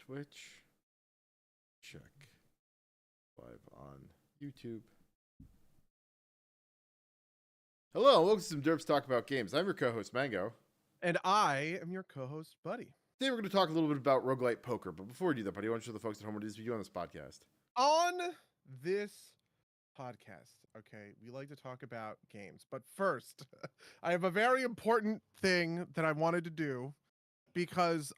Twitch. Check. Live on YouTube. Hello, welcome to some Derps Talk About Games. I'm your co-host, Mango. And I am your co-host, Buddy. Today we're going to talk a little bit about Roguelite poker, but before we do that, Buddy, I want to show the folks at home what it is we do on this podcast. On this podcast, okay, we like to talk about games. But first, I have a very important thing that I wanted to do because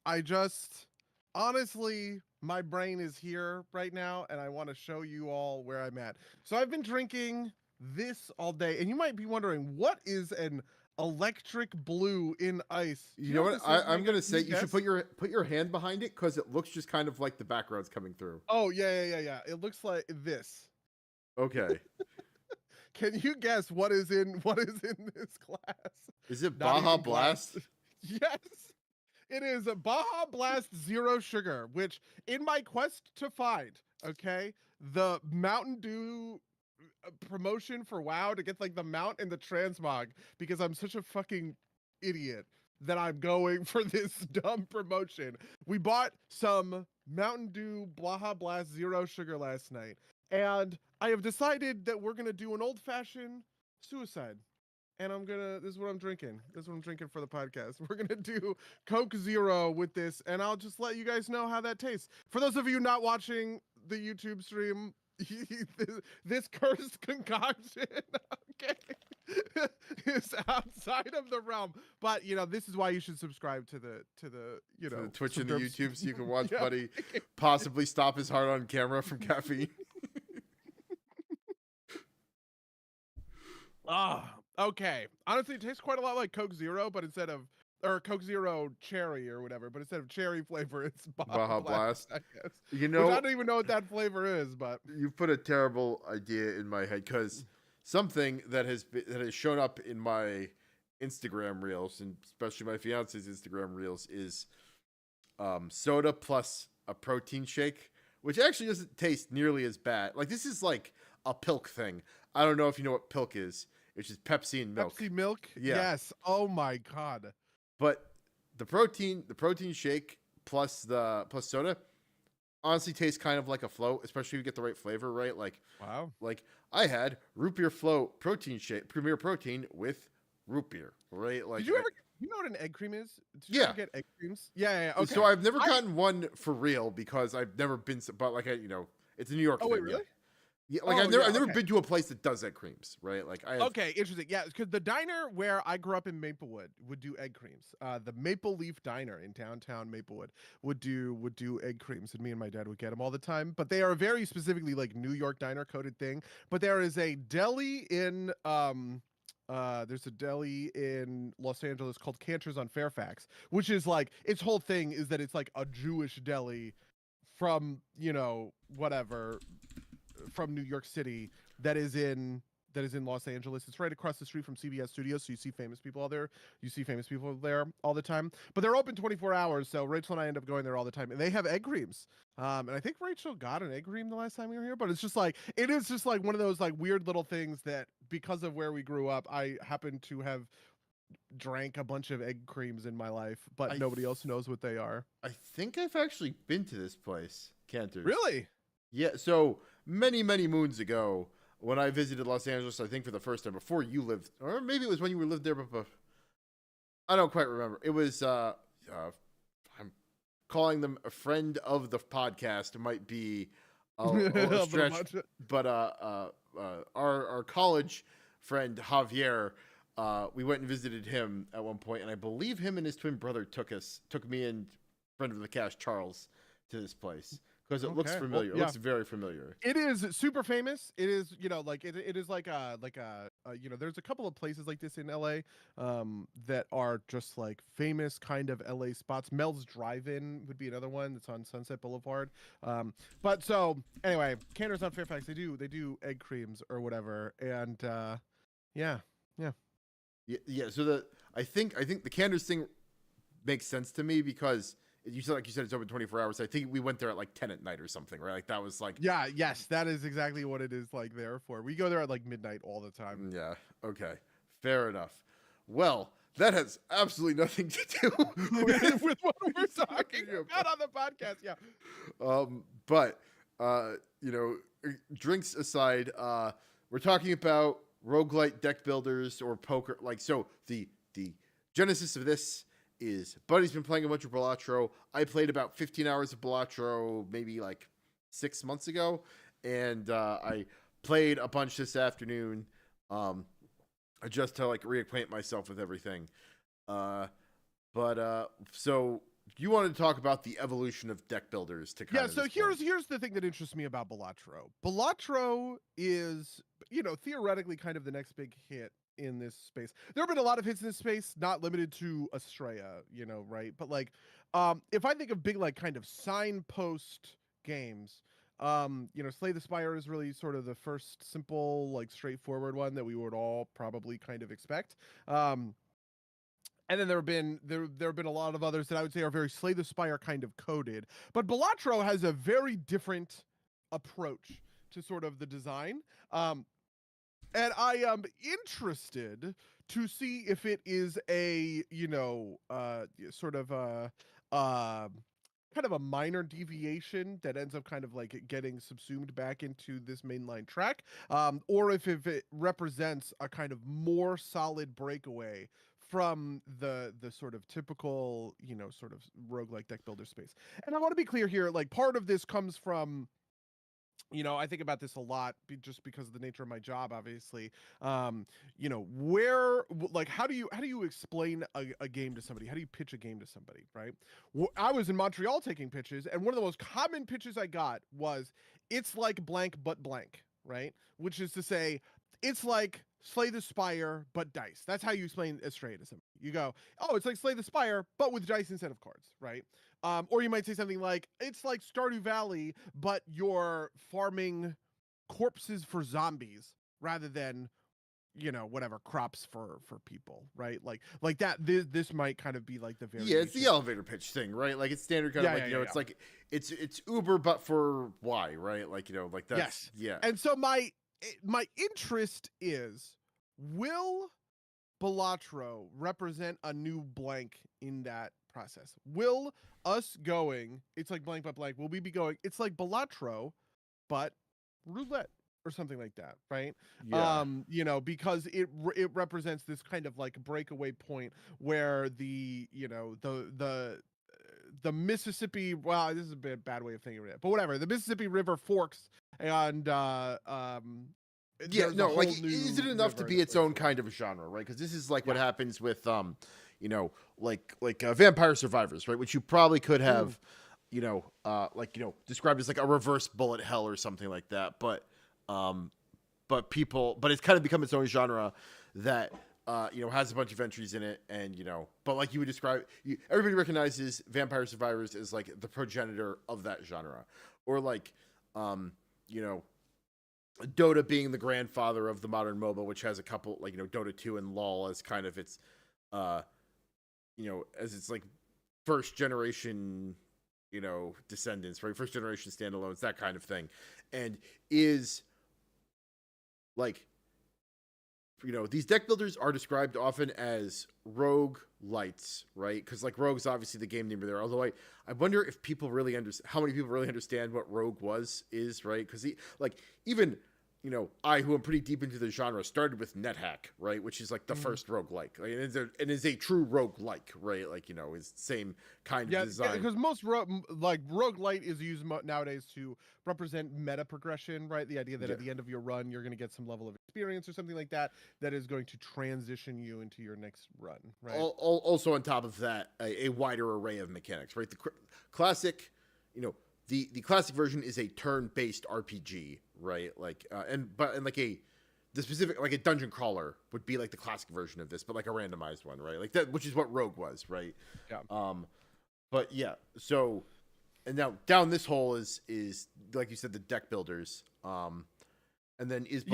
honestly, my brain is here right now and I want to show you all where I'm at. So I've been drinking this all day, and you might be wondering, what is an electric blue in ice? You know what? I'm going to say you should put your hand behind it because it looks just kind of like the background's coming through. Oh, yeah. It looks like this. Okay. Can you guess what is in this glass? Is it Baja Blast? Yes. It is a Baja Blast Zero Sugar, which in my quest to find, okay, the Mountain Dew promotion for WoW to get like the mount and the transmog, because I'm such a fucking idiot that I'm going for this dumb promotion. We bought some Mountain Dew Baja Blast Zero Sugar last night, and I have decided that we're gonna do an old-fashioned suicide. And this is what I'm drinking. This is what I'm drinking for the podcast. We're gonna do Coke Zero with this, and I'll just let you guys know how that tastes. For those of you not watching the YouTube stream, this cursed concoction, okay, is outside of the realm. But this is why you should subscribe to the the Twitch and the YouTube, so you can watch Buddy possibly stop his heart on camera from caffeine. Okay. Honestly, it tastes quite a lot like Coke Zero, but or Coke Zero cherry or whatever, but instead of cherry flavor, it's Baja Blast, I guess. You know, which I don't even know what that flavor is, but you put a terrible idea in my head, because something that has shown up in my Instagram reels, and especially my fiance's Instagram reels, is soda plus a protein shake, which actually doesn't taste nearly as bad. Like, this is like a Pilk thing. I don't know if you know what Pilk is. Which is Pepsi and milk. Pepsi milk? Yeah. Yes. Oh my god. But the protein shake plus soda honestly tastes kind of like a float, especially if you get the right flavor, right? Like, wow. Like, I had root beer float protein shake, Premier Protein with root beer, right? Like, did you ever you know what an egg cream is? Did you ever get egg creams? Yeah. Okay. So I've never gotten one for real because I've never been, but like it's a New York thing. Wait, really? Yeah, like I've never been to a place that does egg creams, right? Like okay, interesting. Yeah, because the diner where I grew up in Maplewood would do egg creams. The Maple Leaf Diner in downtown Maplewood would do egg creams, and me and my dad would get them all the time. But they are a very specifically like New York diner coded thing. But there is a deli in there's a deli in Los Angeles called Cantor's on Fairfax, which is like, its whole thing is that it's like a Jewish deli from whatever, from New York City that is in Los Angeles. It's right across the street from CBS Studios, so you see famous people there. You see famous people there all the time. But they're open 24 hours, so Rachel and I end up going there all the time. And they have egg creams. And I think Rachel got an egg cream the last time we were here. But it is just like one of those like weird little things that, because of where we grew up, I happen to have drank a bunch of egg creams in my life, but nobody else knows what they are. I think I've actually been to this place, Cantor's. Really? Yeah, so many moons ago, when I visited Los Angeles, I think for the first time, before you lived, or maybe it was when you lived there, but I don't quite remember. It was, I'm calling them a friend of the podcast. It might be a stretch, but our college friend, Javier, we went and visited him at one point, and I believe him and his twin brother took me and friend of the cast, Charles, to this place. Because it looks familiar. Well, yeah. It looks very familiar. It is super famous. It is, like it is like a there's a couple of places like this in LA that are just like famous kind of LA spots. Mel's Drive-In would be another one that's on Sunset Boulevard. But so anyway, Cantor's on Fairfax, they do egg creams or whatever. And yeah. So I think the Cantor's thing makes sense to me because you said it's open 24 hours. I think we went there at like 10 at night or something, right? Like that was like... Yeah, yes, that is exactly what it is like there for. We go there at like midnight all the time. Yeah, okay. Fair enough. Well, that has absolutely nothing to do with what we're talking about on the podcast. Yeah. But you know, drinks aside, we're talking about roguelite deck builders or poker. Like, so the genesis of this is Buddy's been playing a bunch of Balatro. I played about 15 hours of Balatro maybe like 6 months ago, and I played a bunch this afternoon, just to like reacquaint myself with everything. So you wanted to talk about the evolution of deck builders to kind of so here's the thing that interests me about Balatro. Balatro is, you know, theoretically kind of the next big hit in this space. There have been a lot of hits in this space, not limited to Estrella, you know, right? But like, if I think of big like kind of signpost games, you know, Slay the Spire is really sort of the first simple, like straightforward one that we would all probably kind of expect. And then there have been a lot of others that I would say are very Slay the Spire kind of coded. But Balatro has a very different approach to sort of the design. And I am interested to see if it is a, you know, sort of a kind of a minor deviation that ends up kind of like getting subsumed back into this mainline track, or if it represents a kind of more solid breakaway from the sort of typical, you know, sort of roguelike deck builder space. And I want to be clear here, like part of this comes from, you know, I think about this a lot just because of the nature of my job, obviously. You know, like, how do you explain a game to somebody? How do you pitch a game to somebody, right? I was in Montreal taking pitches, and one of the most common pitches I got was, it's like blank but blank, right? Which is to say, it's like Slay the Spire but dice. That's how you explain Estrella to somebody. You go, oh, it's like Slay the Spire but with dice instead of cards, right? Or you might say something like, it's like Stardew Valley, but you're farming corpses for zombies rather than, you know, whatever, crops for people, right? Like that. This might kind of be like the variation. Yeah, it's the elevator pitch thing, right? Like it's standard kind of like, you know, it's like it's Uber but for Y, right? Like, you know, like that's yes. Yeah. And so my interest is, will Balatro represent a new blank in that process? Will us going, it's like blank but blank, will we be going, it's like Balatro but roulette or something like that, right? Yeah. You know, because it represents this kind of like breakaway point where the, you know, the Mississippi, well, this is a bad way of thinking of it, but whatever, the Mississippi River forks, and yeah, no, like, is it enough to be its own kind of genre, right? Because this is like what happens with you know, like Vampire Survivors, right? Which you probably could have, you know, like, you know, described as like a reverse bullet hell or something like that, but it's kind of become its own genre that you know, has a bunch of entries in it, and, you know, but like you would describe, everybody recognizes Vampire Survivors as like the progenitor of that genre, or like you know, Dota being the grandfather of the modern MOBA, which has a couple, like, you know, Dota 2 and LoL as kind of its you know, as its like first generation, you know, descendants, right? First generation standalones, that kind of thing. And is like, you know, these deck builders are described often as roguelites, right? Because like rogue's obviously the game name there. Although I wonder if people really understand, how many people really understand what rogue is, right? Because like, even, you know, I, who am pretty deep into the genre, started with NetHack, right? Which is like the first roguelike. Like, it is a true roguelike, right? Like, you know, is same kind of design. Yeah, because most like roguelite is used nowadays to represent meta progression, right? The idea that at the end of your run, you're going to get some level of experience or something like that that is going to transition you into your next run, right? Also on top of that, a wider array of mechanics, right? The classic, you know, the classic version is a turn-based RPG, right? Like and like the specific, like a dungeon crawler would be like the classic version of this, but like a randomized one, right? Like that, which is what Rogue was, right? Yeah. But yeah, so, and now down this hole is like you said, the deck builders, and then is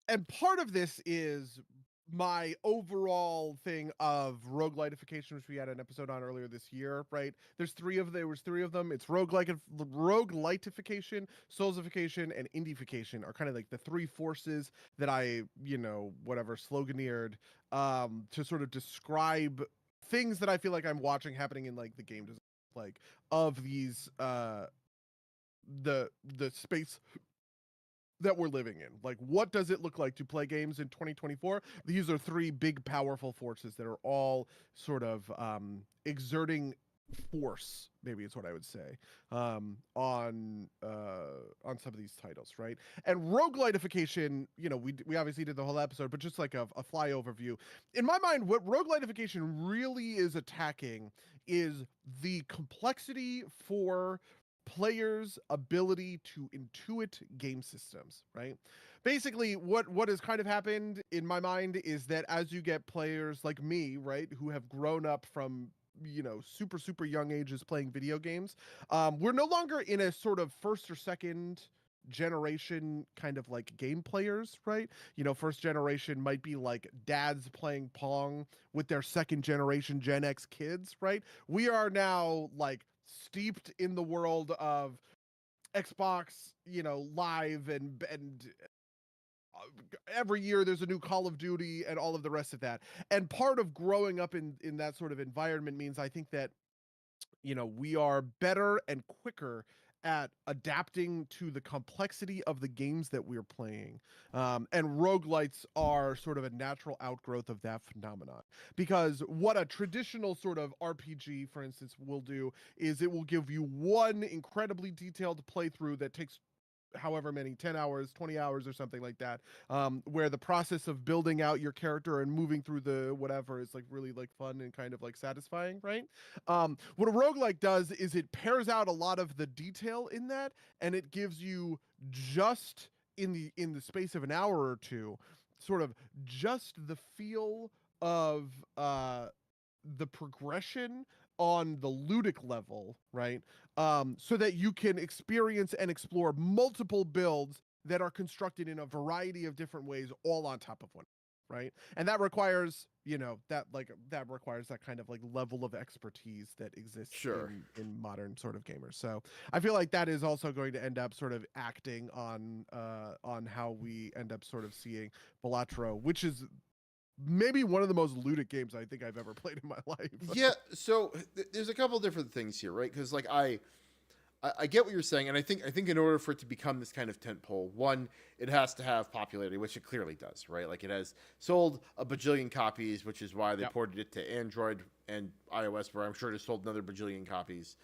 and part of this is my overall thing of roguelitification, which we had an episode on earlier this year, right? There was three of them. It's roguelitification, soulsification, and indiefication are kind of like the three forces that I, whatever, sloganeered to sort of describe things that I feel like I'm watching happening in like the game design, like of these the space that we're living in. Like, what does it look like to play games in 2024? These are three big, powerful forces that are all sort of exerting force, maybe is what I would say, on some of these titles, right? And roguelitification, we obviously did the whole episode, but just like a fly overview. In my mind, what roguelitification really is attacking is the complexity for players' ability to intuit game systems, right? Basically, what has kind of happened in my mind is that as you get players like me, right, who have grown up from super young ages playing video games, we're no longer in a sort of first or second generation kind of like game players, right? First generation might be like dads playing Pong with their second generation Gen X kids, right? We are now like steeped in the world of Xbox, live and every year there's a new Call of Duty and all of the rest of that. And part of growing up in that sort of environment means I think that we are better and quicker at adapting to the complexity of the games that we're playing. And roguelites are sort of a natural outgrowth of that phenomenon. Because what a traditional sort of RPG, for instance, will do is it will give you one incredibly detailed playthrough that takes however many 10 hours 20 hours or something like that, where the process of building out your character and moving through the whatever is like really like fun and kind of like satisfying, right? What a roguelike does is it pairs out a lot of the detail in that, and it gives you just in the space of an hour or two sort of just the feel of the progression on the ludic level, right? So that you can experience and explore multiple builds that are constructed in a variety of different ways, all on top of one, right? And that requires, that requires that kind of like level of expertise that exists Sure. in modern sort of gamers. So I feel like that is also going to end up sort of acting on how we end up sort of seeing Balatro, which is maybe one of the most ludic games I think I've ever played in my life. Yeah, so there's a couple different things here, right? Because like I get what you're saying, and I think in order for it to become this kind of tentpole, one, it has to have popularity, which it clearly does, right? Like it has sold a bajillion copies, which is why they Yep. ported it to Android and iOS, where I'm sure it has sold another bajillion copies.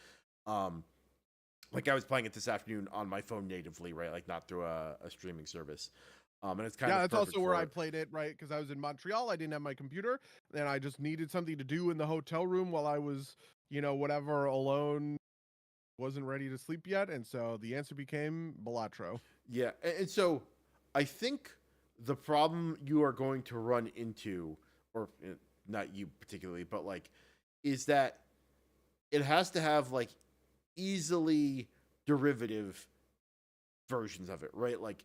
Like I was playing it this afternoon on my phone natively, right? Like not through a streaming service. And it's kind of That's perfect also where for I it. played it, right? Because I was in Montreal, I didn't have my computer, and I just needed something to do in the hotel room while I was, whatever, alone, wasn't ready to sleep yet, and so the answer became Balatro. Yeah, and so I think the problem you are going to run into, or not you particularly, but like, is that it has to have like easily derivative versions of it, right? Like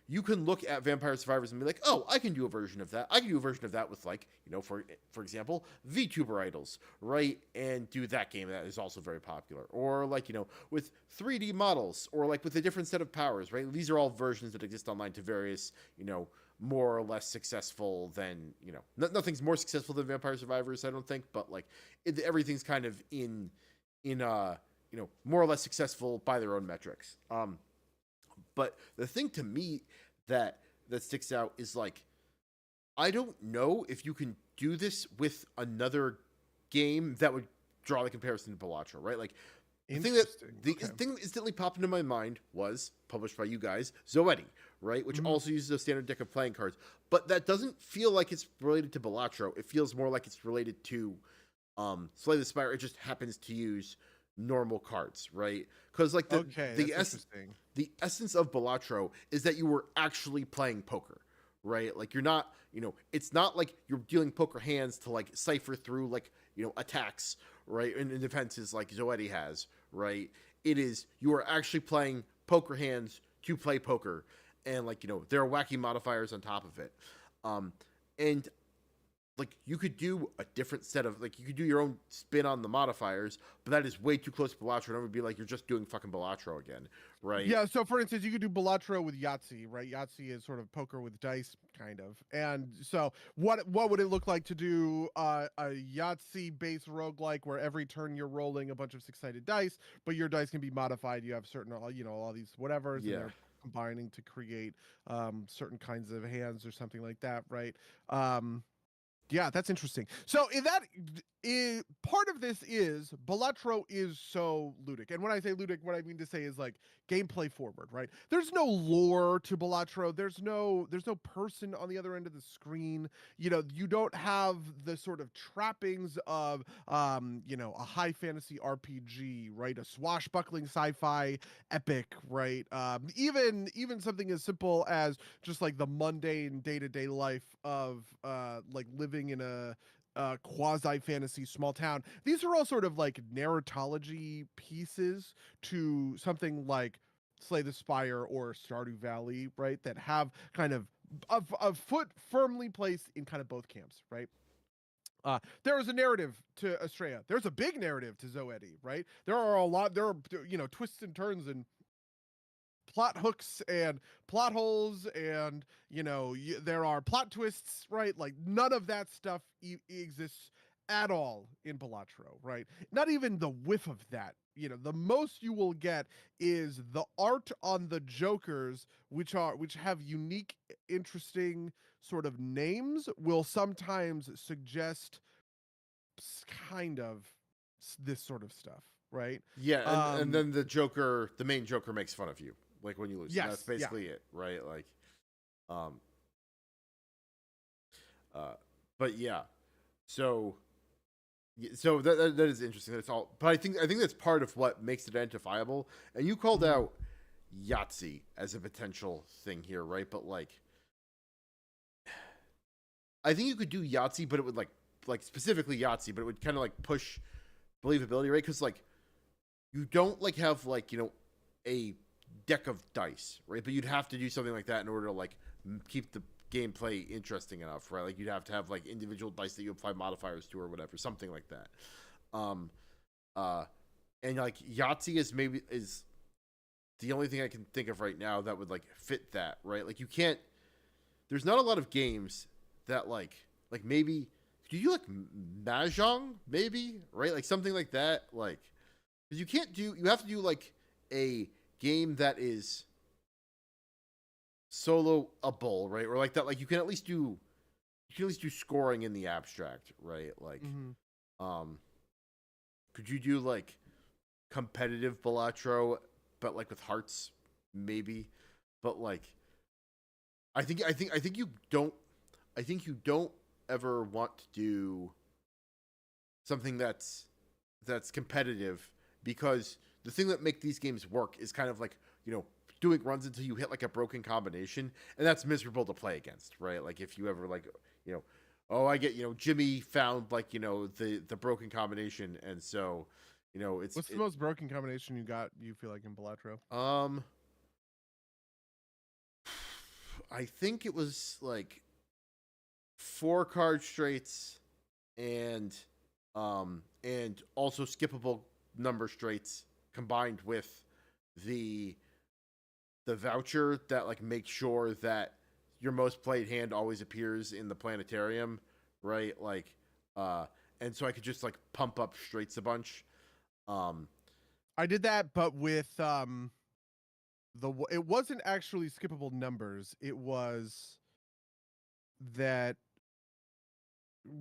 you can look at Vampire Survivors and be like, oh, I can do a version of that. I can do a version of that with like, for example, VTuber idols, right? And do that game that is also very popular. Or like, with 3D models, or like with a different set of powers, right? These are all versions that exist online to various, more or less successful than, nothing's more successful than Vampire Survivors, I don't think, but like everything's kind of in more or less successful by their own metrics. But the thing to me that sticks out is like, I don't know if you can do this with another game that would draw the comparison to Balatro, right? Like the thing that instantly popped into my mind was published by you guys, Zoetti, right? Which also uses a standard deck of playing cards, but that doesn't feel like it's related to Balatro. It feels more like it's related to Slay the Spire. It just happens to use normal cards, right? Because like the essence of Balatro is that you were actually playing poker, right? Like you're not, it's not like you're dealing poker hands to like cipher through like, attacks, right? And defenses like Zoetti has, right? It is, you are actually playing poker hands to play poker. And like, there are wacky modifiers on top of it. and like you could do a different set of like you could do your own spin on the modifiers, but that is way too close to Balatro, and it would be like you're just doing fucking Balatro again, right? Yeah, so for instance, you could do Balatro with Yahtzee, right? Yahtzee is sort of poker with dice, kind of. And so what would it look like to do a Yahtzee-based roguelike where every turn you're rolling a bunch of six-sided dice, but your dice can be modified. You have certain, all these whatevers, and they're combining to create certain kinds of hands or something like that, right? Yeah, that's interesting. So part of this is Balatro is so ludic. And when I say ludic, what I mean to say is like gameplay forward, right? There's no lore to Balatro. There's no person on the other end of the screen. You don't have the sort of trappings of a high fantasy RPG, right? A swashbuckling sci-fi epic, right? Even something as simple as just like the mundane day-to-day life of like living in a quasi fantasy small town. These are all sort of like narratology pieces to something like Slay the Spire or Stardew Valley, right? That have kind of a foot firmly placed in kind of both camps, right? There is a narrative to Estrella. There's a big narrative to Zoetti, right? There are twists and turns and plot hooks and plot holes, and there are plot twists, right? Like none of that stuff exists at all in Balatro, right? Not even the whiff of that. The most you will get is the art on the jokers, which have unique, interesting sort of names, will sometimes suggest kind of this sort of stuff, right? Yeah, and then the main Joker makes fun of you, like when you lose. Yes, That's basically it, right? Like, but yeah, so that is interesting. That's all, but I think that's part of what makes it identifiable. And you called out Yahtzee as a potential thing here, right? But like, I think you could do Yahtzee, but it would like specifically Yahtzee, but it would kind of like push believability, right? Because like you don't like have like a deck of dice, right? But you'd have to do something like that in order to like keep the gameplay interesting enough, right? Like you'd have to have like individual dice that you apply modifiers to or whatever, something like that. And like Yahtzee is the only thing I can think of right now that would like fit that, right? Like there's not a lot of games that like maybe do you like Mahjong maybe, right? Like something like that, like because you have to do like a game that is soloable, right? Or like that, like you can at least do scoring in the abstract, right? Like, could you do like competitive Balatro, but like with hearts, maybe? But like, I think you don't ever want to do something that's competitive, because the thing that makes these games work is kind of like doing runs until you hit like a broken combination, and that's miserable to play against, right? Like if you ever like I get Jimmy found like the broken combination, and so what's the most broken combination you feel like in Balatro? I think it was like 4 card straights and also skippable number straights combined with the voucher that like makes sure that your most played hand always appears in the planetarium, right? Like and so I could just like pump up straights a bunch. I did that, but with it wasn't actually skippable numbers. It was that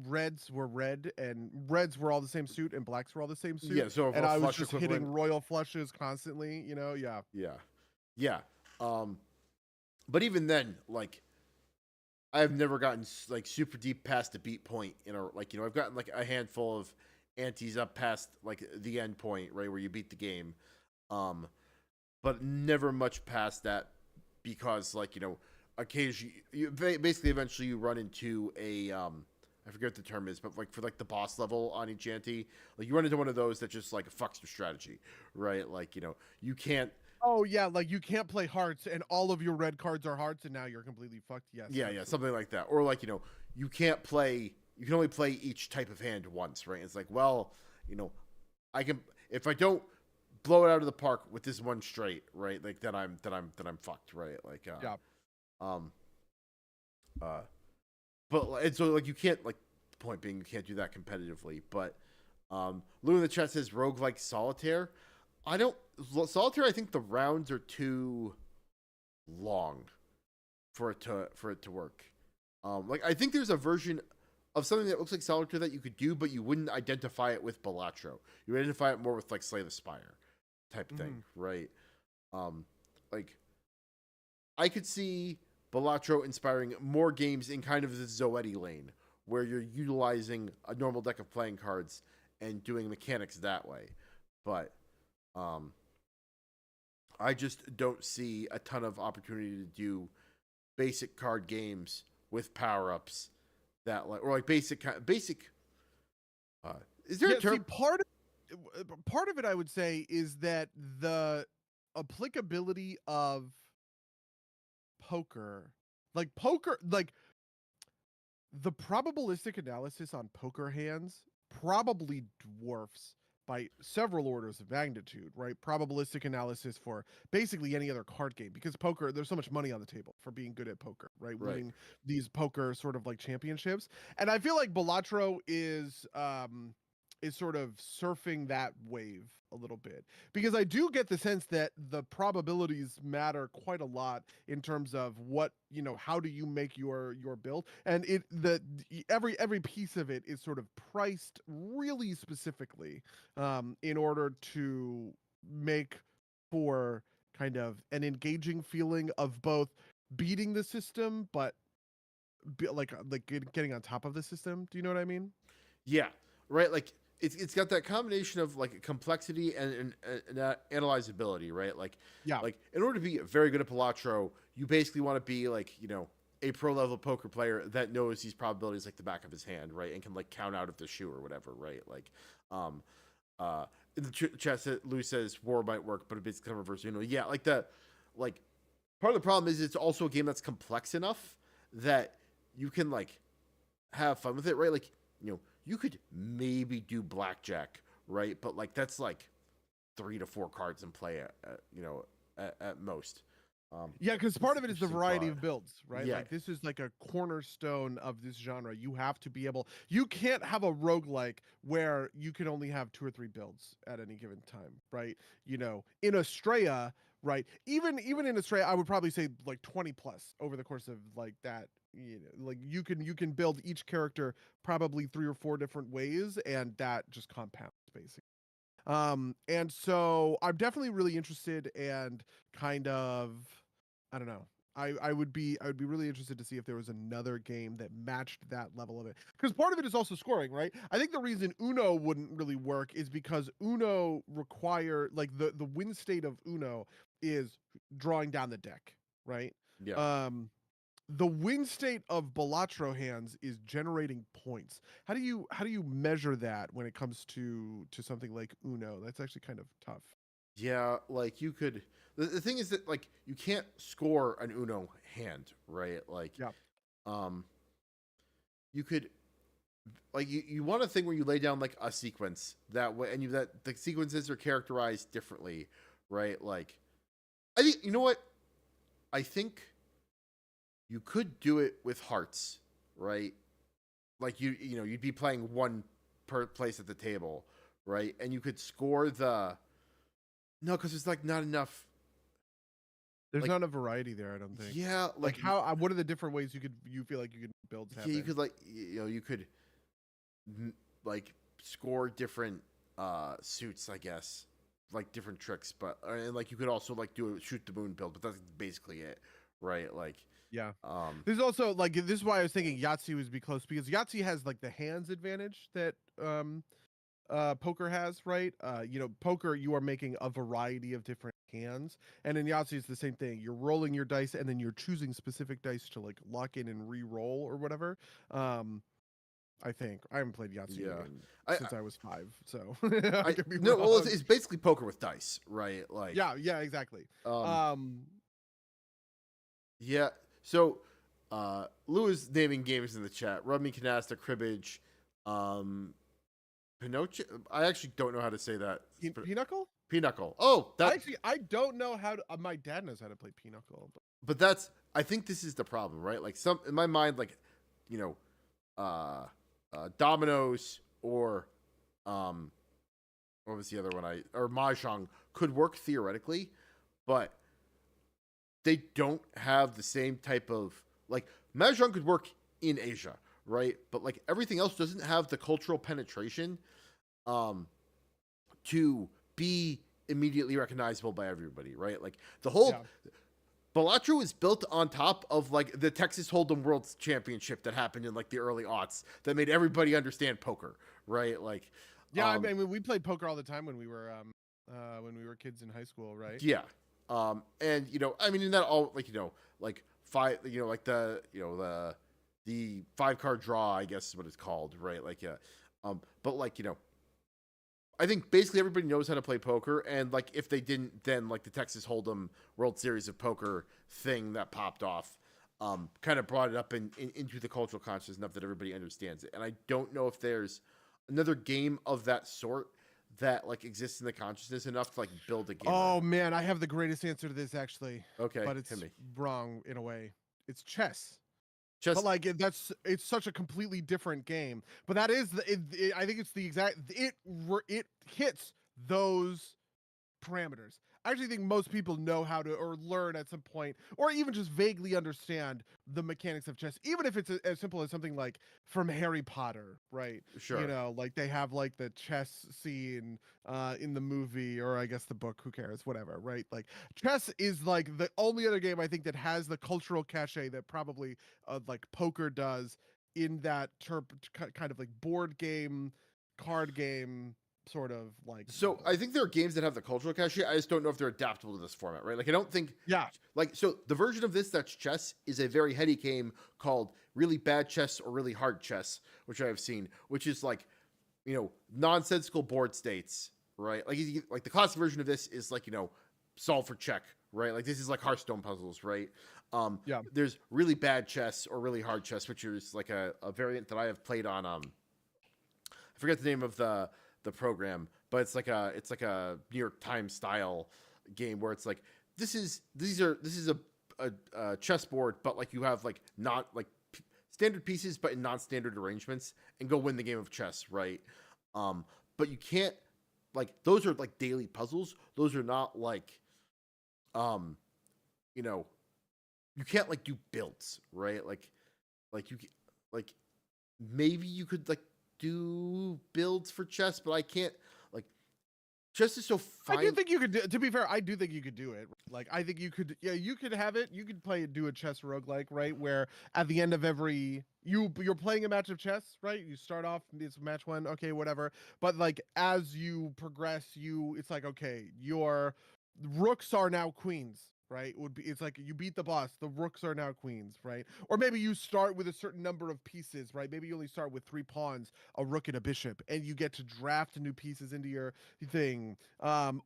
reds were red and reds were all the same suit and blacks were all the same suit. Yeah, so and I was just hitting royal flushes constantly, Yeah. But even then, like I've never gotten like super deep past the beat point I've gotten like a handful of antes up past like the end point, right, where you beat the game. But never much past that, because like occasionally eventually you run into a I forget what the term is, but like for like the boss level on each ante, like you run into one of those that just like fucks your strategy, right? Like you can't Oh yeah, like you can't play hearts, and all of your red cards are hearts, and now you're completely fucked. Yes, Yeah, absolutely. something like that. Or like, you can't play. You can only play each type of hand once, right? It's like, well, you know, I can if I don't blow it out of the park with this one straight, right? Like then I'm fucked, right? Like Yeah. um uh but and so like you can't like the point being you can't do that competitively, but Lou in the chat says roguelike solitaire. I don't solitaire I think the rounds are too long for it to work. Like I think there's a version of something that looks like solitaire that you could do, but you wouldn't identify it with Balatro. You would identify it more with like Slay the Spire type thing, right? Um, like I could see Balatro inspiring more games in kind of the Zoetti lane, where you're utilizing a normal deck of playing cards and doing mechanics that way. But um, I just don't see a ton of opportunity to do basic card games with power ups that like or like basic. Is there a See, term? part of it I would say is that the applicability of poker, the probabilistic analysis on poker hands probably dwarfs by several orders of magnitude, right? Probabilistic analysis for basically any other card game, because poker, there's so much money on the table for being good at poker, right? Right. Winning these poker sort of like championships. And I feel like Balatro is sort of surfing that wave a little bit, because I do get the sense that the probabilities matter quite a lot in terms of what, how do you make your build, and every piece of it is sort of priced really specifically in order to make for kind of an engaging feeling of both beating the system, but getting on top of the system. Do you know what I mean? Yeah. Right. Like it's got that combination of like complexity and analyzability, right? Yeah. Like in order to be very good at Balatro, you basically want to be like a pro level poker player that knows these probabilities like the back of his hand, right, and can like count out of the shoe or whatever, right? Like, uh, in the chat, Lou says war might work, but it's kind of reverse. Yeah, like that. Like part of the problem is it's also a game that's complex enough that you can like have fun with it, right? Like you could maybe do blackjack, right? But like that's like 3 to 4 cards in play at most. Yeah, because part of it is the variety of builds, right? Yeah. Like this is like a cornerstone of this genre. You have to be able, you can't have a roguelike where you can only have 2 or 3 builds at any given time, right? In Estrella, right? Even in Estrella, I would probably say like 20 plus over the course of like that. Like you can build each character probably 3 or 4 different ways, and that just compounds basically. And so I'm definitely really interested, and kind of, I don't know. I would be really interested to see if there was another game that matched that level of it. Because part of it is also scoring, right? I think the reason Uno wouldn't really work is because Uno like the win state of Uno is drawing down the deck, right? Yeah. The win state of Balatro hands is generating points. How do you measure that when it comes to something like Uno? That's actually kind of tough. Yeah, like you could. The thing is that like you can't score an Uno hand, right? Like, Yeah. um, you could like you want a thing where you lay down like a sequence that way, and that the sequences are characterized differently, right? Like, I think you know what I think you could do it with hearts, right? Like you'd be playing one per place at the table, right? And you could score the no, because there's like not enough. There's Like not a variety there, I don't think. yeah, Like how what are the different ways you feel like you could build yeah, you happen? could like you could like score different suits, I guess, like different tricks, but and like you could also like do a shoot the moon build, but that's basically it, right? Like Yeah. um There's also like, this is why I was thinking Yahtzee would be close, because Yahtzee has like the hands advantage that poker has, right? Poker, you are making a variety of different hands, and in Yahtzee it's the same thing. You're rolling your dice, and then you're choosing specific dice to like lock in and re-roll or whatever. I think I haven't played Yahtzee Yeah. since I was 5, so I could be no, well, wrong. it's basically poker with dice, right? Like, Yeah, exactly. um, yeah. So, Lou is naming games in the chat: Rummy, Canasta, Cribbage, Pinocchio. I actually don't know how to say that. Pinochle. Pinochle. Oh, that. I don't know how to. My dad knows how to play Pinochle. But that's. I think this is the problem, right? Like in my mind, like, you know, dominoes or what was the other one or mahjong could work theoretically, but they don't have the same type of, like, mahjong could work in Asia, right? But like everything else doesn't have the cultural penetration to be immediately recognizable by everybody, right? Like the whole Balatro is built on top of like the Texas Hold'em World Championship that happened in like the early aughts that made everybody understand poker, right? Like, I mean, we played poker all the time when we were kids in high school, right? Yeah. And I mean, in that all, like, like five, like the 5-card draw, I guess is what it's called, right? Like, yeah. But like, I think basically everybody knows how to play poker, and like if they didn't, then like the Texas Hold'em World Series of Poker thing that popped off, kind of brought it up into the cultural consciousness enough that everybody understands it. And I don't know if there's another game of that sort that like exists in the consciousness enough to like build a game. Oh man, I have the greatest answer to this actually. Okay, but it's wrong in a way. It's chess. But like it's such a completely different game. But that is I think it's the exact it hits those parameters. I actually think most people know how to, or learn at some point, or even just vaguely understand the mechanics of chess, even if it's as simple as something like from Harry Potter, right? Sure. Like they have like the chess scene in the movie, or I guess the book, who cares, whatever, right? Like chess is like the only other game I think that has the cultural cachet that probably like poker does, in that kind of like board game, card game sort of like. So I think there are games that have the cultural cachet. I just don't know if they're adaptable to this format, right? Like I don't think. Yeah. Like, so the version of this that's chess is a very heady game called Really Bad Chess or Really Hard Chess, which I have seen, which is like, nonsensical board states, right? Like the classic version of this is like, solve for check, right? Like this is like Hearthstone puzzles, right? There's Really Bad Chess or Really Hard Chess, which is like a variant that I have played on. I forget the name of the program, but it's like a New York Times style game where it's like this is a chessboard, but like you have like not like standard pieces, but in non-standard arrangements, and go win the game of chess, right? But you can't, like, those are like daily puzzles. Those are not like, you can't like do builds, right? Like you like maybe you could like do builds for chess, but I can't. Like chess is so fine. I do think you could do, to be fair, I do think you could do it. Like I think you could, you could have it. You could do a chess roguelike, right? Where at the end of every you're playing a match of chess, right? You start off, it's match 1, okay, whatever. But like as you progress, it's like, okay, your rooks are now queens, right? It's like you beat the boss, the rooks are now queens, right? Or maybe you start with a certain number of pieces, right? Maybe you only start with 3 pawns, a rook and a bishop, and you get to draft new pieces into your thing.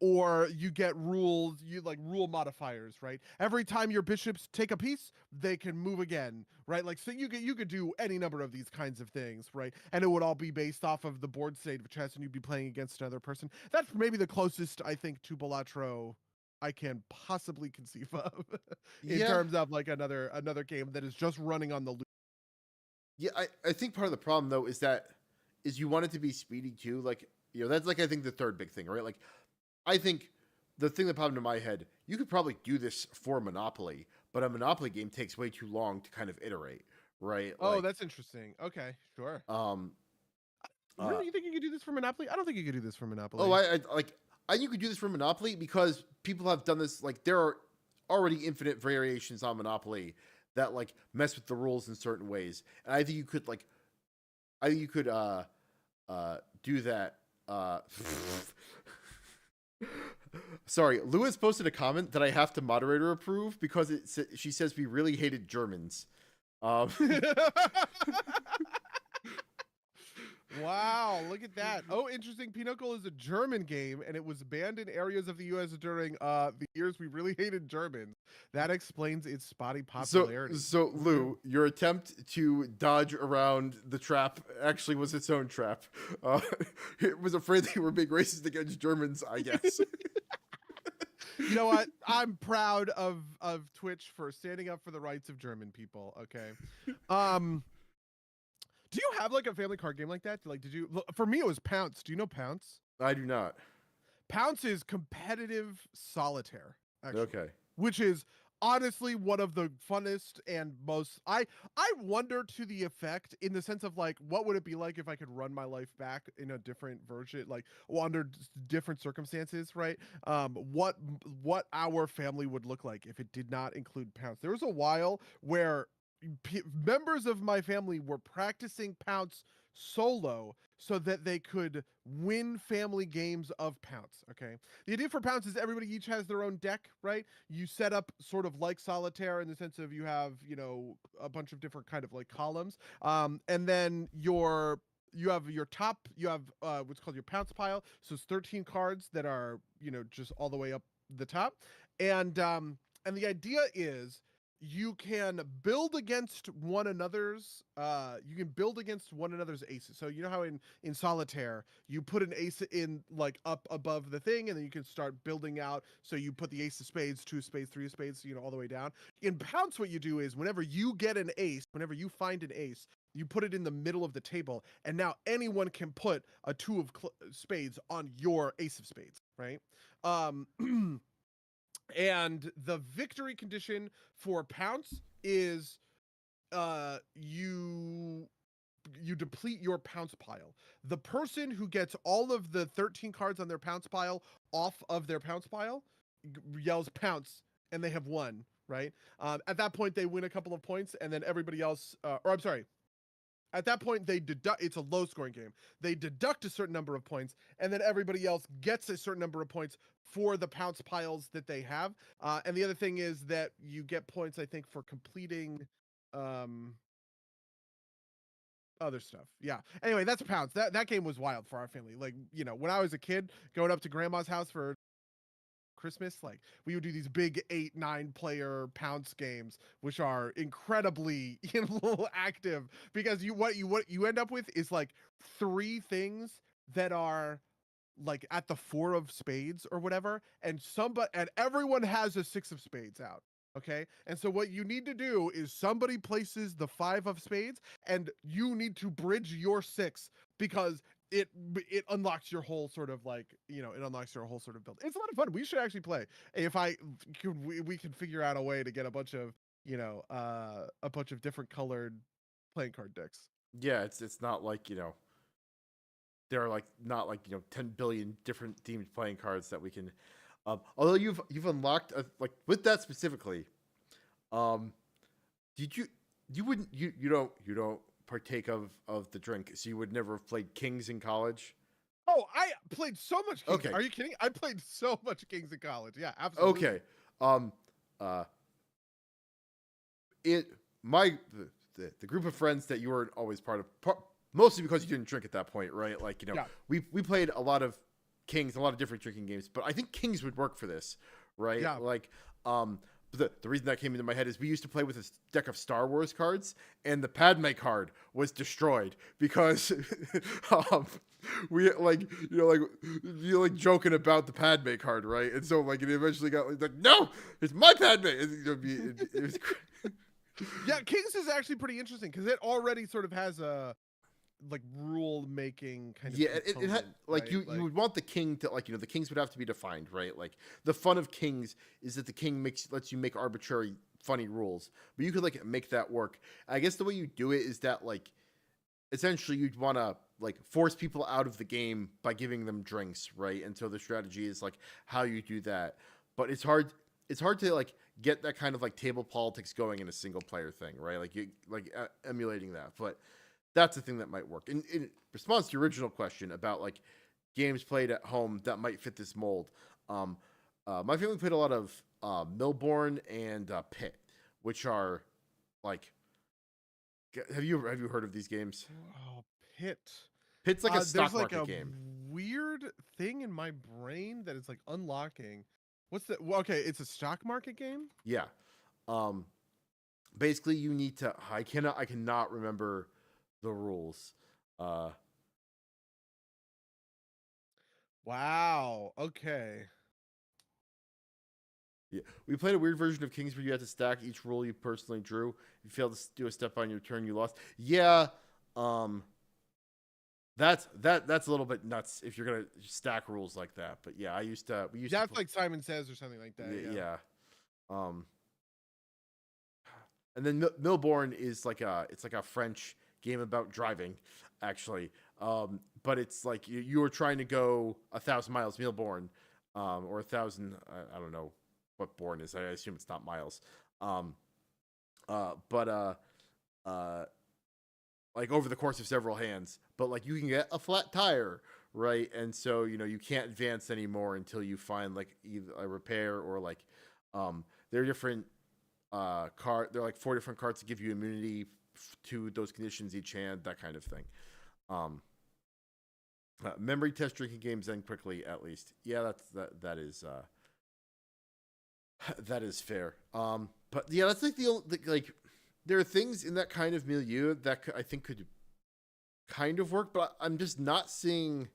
Or you get rules, rule modifiers, right? Every time your bishops take a piece, they can move again, right? Like, so you could do any number of these kinds of things, right? And it would all be based off of the board state of chess, and you'd be playing against another person. That's maybe the closest, I think, to Balatro I can possibly conceive of in terms of like another game that is just running on the loop. Yeah, I think part of the problem though is you want it to be speedy too. Like, that's like I think the third big thing, right? Like I think the thing that popped into my head, you could probably do this for Monopoly, but a Monopoly game takes way too long to kind of iterate, right? Oh, that's interesting. Okay, sure. You think you could do this for Monopoly? I don't think you could do this for Monopoly. Oh, I think you could do this for Monopoly because people have done this. Like, there are already infinite variations on Monopoly that like mess with the rules in certain ways, and I think you could do that. Sorry, Lewis posted a comment that I have to moderator approve because she says we really hated Germans. Wow, look at that. Oh, interesting. Pinochle is a German game, and it was banned in areas of the U.S. during the years we really hated Germans. That explains its spotty So, popularity. so Who knew? Lou, your attempt to dodge around the trap actually was its own trap. It was afraid they were being racist against Germans, I guess. You know what? I'm proud of Twitch for standing up for the rights of German people. Okay. Um, do you have like a family card game like that? Like, did you? For me, it was Pounce. Do you know Pounce? I do not. Pounce is competitive solitaire, actually, Okay. which is honestly one of the funnest and most. I wonder to the effect in the sense of like, what would it be like if I could run my life back in a different version, like under different circumstances, right? What our family would look like if it did not include Pounce. There was a while where members of my family were practicing Pounce solo so that they could win family games of Pounce. Okay. The idea for Pounce is everybody each has their own deck, right? You set up sort of like solitaire in the sense of you have, a bunch of different kind of like columns. And then you have your top, you have what's called your Pounce pile. So it's 13 cards that are, just all the way up the top. And the idea is you can build against one another's aces. So you know how in solitaire you put an ace in like up above the thing, and then you can start building out. So you put the ace of spades, two of spades, three of spades, all the way down. In Pounce, what you do is whenever you get an ace, whenever you find an ace, you put it in the middle of the table, and now anyone can put a two of spades on your ace of spades, right? um And the victory condition for Pounce is you deplete your Pounce pile. The person who gets all of the 13 cards on their Pounce pile off of their Pounce pile yells Pounce, and they have won, right? At that point, they win a couple of points, and then everybody else, or I'm sorry, at that point, they deduct. It's a low scoring game. They deduct a certain number of points, and then everybody else gets a certain number of points for the Pounce piles that they have. And the other thing is that you get points, I think, for completing um, other stuff. Yeah. Anyway, that's Pounce. That game was wild for our family. Like, when I was a kid, going up to grandma's house for Christmas, like we would do these big 8-9 player Pounce games, which are incredibly active, because what you end up with is like three things that are like at the four of spades or whatever, and everyone has a six of spades out. Okay. And so what you need to do is somebody places the five of spades, and you need to bridge your six, because it unlocks your whole sort of like, it unlocks your whole sort of build. It's a lot of fun. We should actually play. If we can figure out a way to get a bunch of different colored playing card decks. Yeah, it's not like, there are like not like 10 billion different themed playing cards that we can. Although you've unlocked like with that specifically. Did you don't partake of the drink, so you would never have played Kings in college? Oh, I played so much Kings. Okay. Are you kidding? I played so much Kings in college. Yeah, absolutely. Okay. Um. It my the group of friends that you weren't always part of, mostly because you didn't drink at that point, right? Like Yeah. we played a lot of Kings, a lot of different drinking games, but I think Kings would work for this, right? Yeah. Like the reason that came into my head is we used to play with this deck of Star Wars cards, and the Padme card was destroyed because we like joking about the Padme card, right? And so like it eventually got like, no, it's my Padme. It was Yeah, Kings is actually pretty interesting because it already sort of has a like rule making kind of it had like right? you would want the king to like the kings would have to be defined, right? Like the fun of Kings is that the king lets you make arbitrary funny rules, but you could like make that work. I guess the way you do it is that like essentially you'd want to like force people out of the game by giving them drinks, right? And so the strategy is like how you do that, but it's hard to like get that kind of like table politics going in a single player thing, right? Like you like emulating that, but that's the thing that might work. In response to your original question about like games played at home that might fit this mold, my family played a lot of Millborn and Pit, which are like, have you heard of these games? Oh, Pit. Pit's like a stock There's like market a game. weird thing in my brain that is like unlocking. What's the? Well, okay, it's a stock market game. Yeah. Um, basically, you need to. I cannot remember the rules. Uh, Wow. Okay. yeah. We played a weird version of Kings where you had to stack each rule you personally drew. If you failed to do a step on your turn, you lost. Yeah. Um, that's a little bit nuts if you're gonna stack rules like that. But yeah, we used to That's like Simon Says or something like that. Yeah. yeah. Um, and then Milbourne is like a French game about driving, actually. But it's like you were trying to go 1,000 miles Milbourne, or 1,000. I don't know what Bourne is. I assume it's not miles. But like over the course of several hands. But like you can get a flat tire, right? And so you can't advance anymore until you find like either a repair or like there are different there are like 4 different cards to give you immunity to those conditions each hand, that kind of thing. Memory test drinking games end quickly, at least. Yeah, that is that is fair. But yeah, that's like the only like there are things in that kind of milieu that I think could kind of work, but I'm just not seeing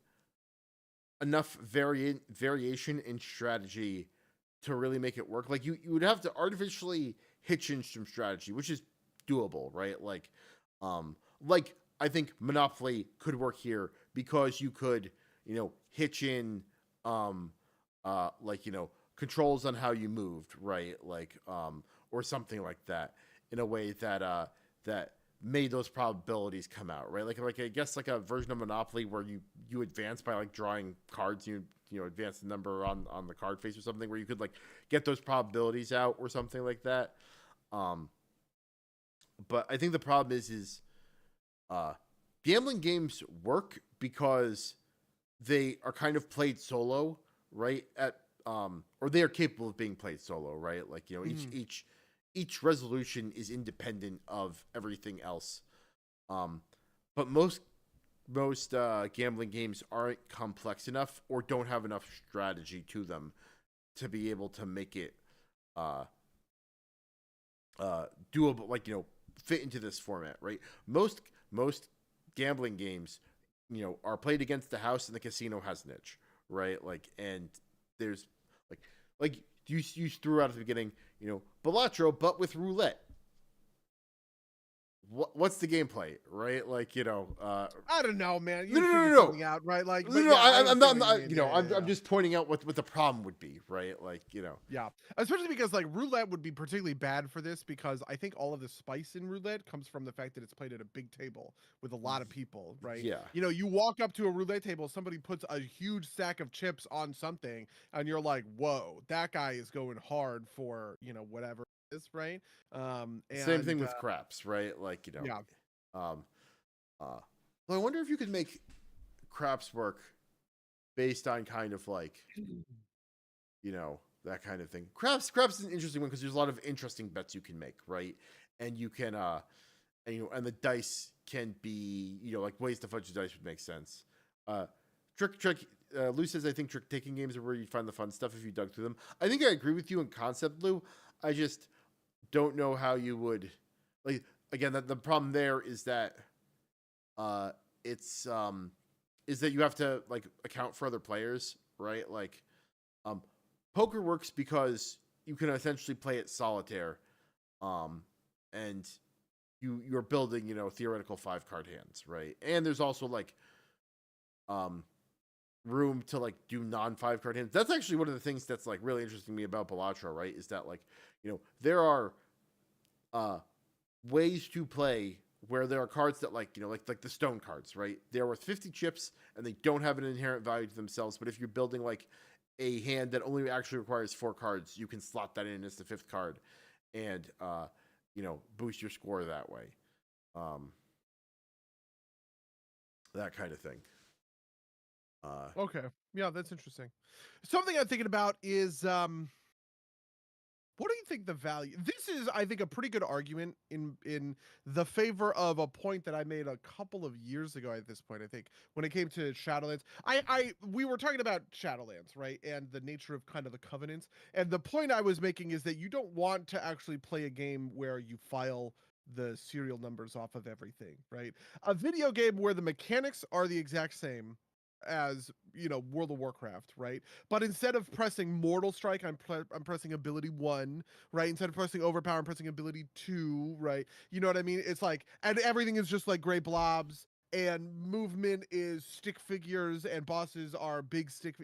enough variation in strategy to really make it work. Like you would have to artificially hitch in some strategy, which is doable, right? Like I think Monopoly could work here because you could, hitch in controls on how you moved, right? Like or something like that in a way that that made those probabilities come out, right? Like I guess like a version of Monopoly where you advance by like drawing cards, advance the number on the card face or something, where you could like get those probabilities out or something like that. But I think the problem is gambling games work because they are kind of played solo, right? Or they are capable of being played solo, right? Like each resolution is independent of everything else. But most gambling games aren't complex enough or don't have enough strategy to them to be able to make it doable, like fit into this format, right? Most gambling games, are played against the house and the casino has an itch, right? Like, and there's like you threw out at the beginning, Balatro, but with roulette. What's the gameplay, right? Like, I don't know, man. You no, figure something out, right? Like, but no, yeah, I'm not, yeah. I'm just pointing out what the problem would be, right? Like, Yeah, especially because like roulette would be particularly bad for this because I think all of the spice in roulette comes from the fact that it's played at a big table with a lot of people, right? Yeah. You walk up to a roulette table, somebody puts a huge stack of chips on something, and you're like, whoa, that guy is going hard for whatever it is, right? Same thing with craps, right? Like, yeah. Well, I wonder if you could make craps work based on kind of like, that kind of thing. Craps is an interesting one because there's a lot of interesting bets you can make, right? And you can, and the dice can be, like ways to fudge the dice would make sense. Lou says, I think trick taking games are where you find the fun stuff if you dug through them. I think I agree with you in concept, Lou. I just don't know how you would, like, again, the problem there is that is that you have to like account for other players, right? Like poker works because you can essentially play it solitaire, and you're building theoretical 5-card hands, right? And there's also like room to like do non-5-card hands. That's actually one of the things that's like really interesting to me about Balatro, right? Is that like there are ways to play where there are cards that like like the stone cards, right? They're worth 50 chips and they don't have an inherent value to themselves, but if you're building like a hand that only actually requires 4 cards, you can slot that in as the 5th card and boost your score that way. That kind of thing. Okay. Yeah, that's interesting. Something I'm thinking about is What do you think the value? This is, I think, a pretty good argument in the favor of a point that I made a couple of years ago. At this point, I think when it came to Shadowlands, we were talking about Shadowlands, right, and the nature of kind of the covenants. And the point I was making is that you don't want to actually play a game where you file the serial numbers off of everything, right? A video game where the mechanics are the exact same as, World of Warcraft, right? But instead of pressing Mortal Strike, I'm pressing ability 1, right? Instead of pressing Overpower, I'm pressing ability 2, right? You know what I mean? It's like, and everything is just like gray blobs, and movement is stick figures, and bosses are big stick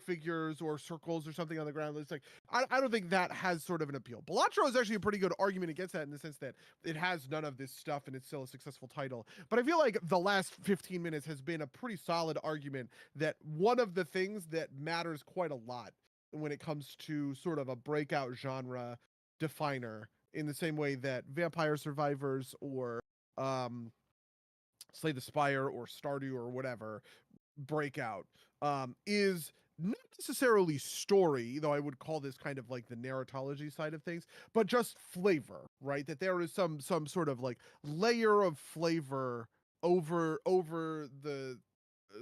figures or circles or something on the ground. It's like, I don't think that has sort of an appeal. Balatro is actually a pretty good argument against that, in the sense that it has none of this stuff and it's still a successful title. But I feel like the last 15 minutes has been a pretty solid argument that one of the things that matters quite a lot when it comes to sort of a breakout genre definer, in the same way that Vampire Survivors or Slay the Spire or Stardew or whatever breakout, is not necessarily story, though I would call this kind of like the narratology side of things, but just flavor, right? That there is some sort of like layer of flavor over the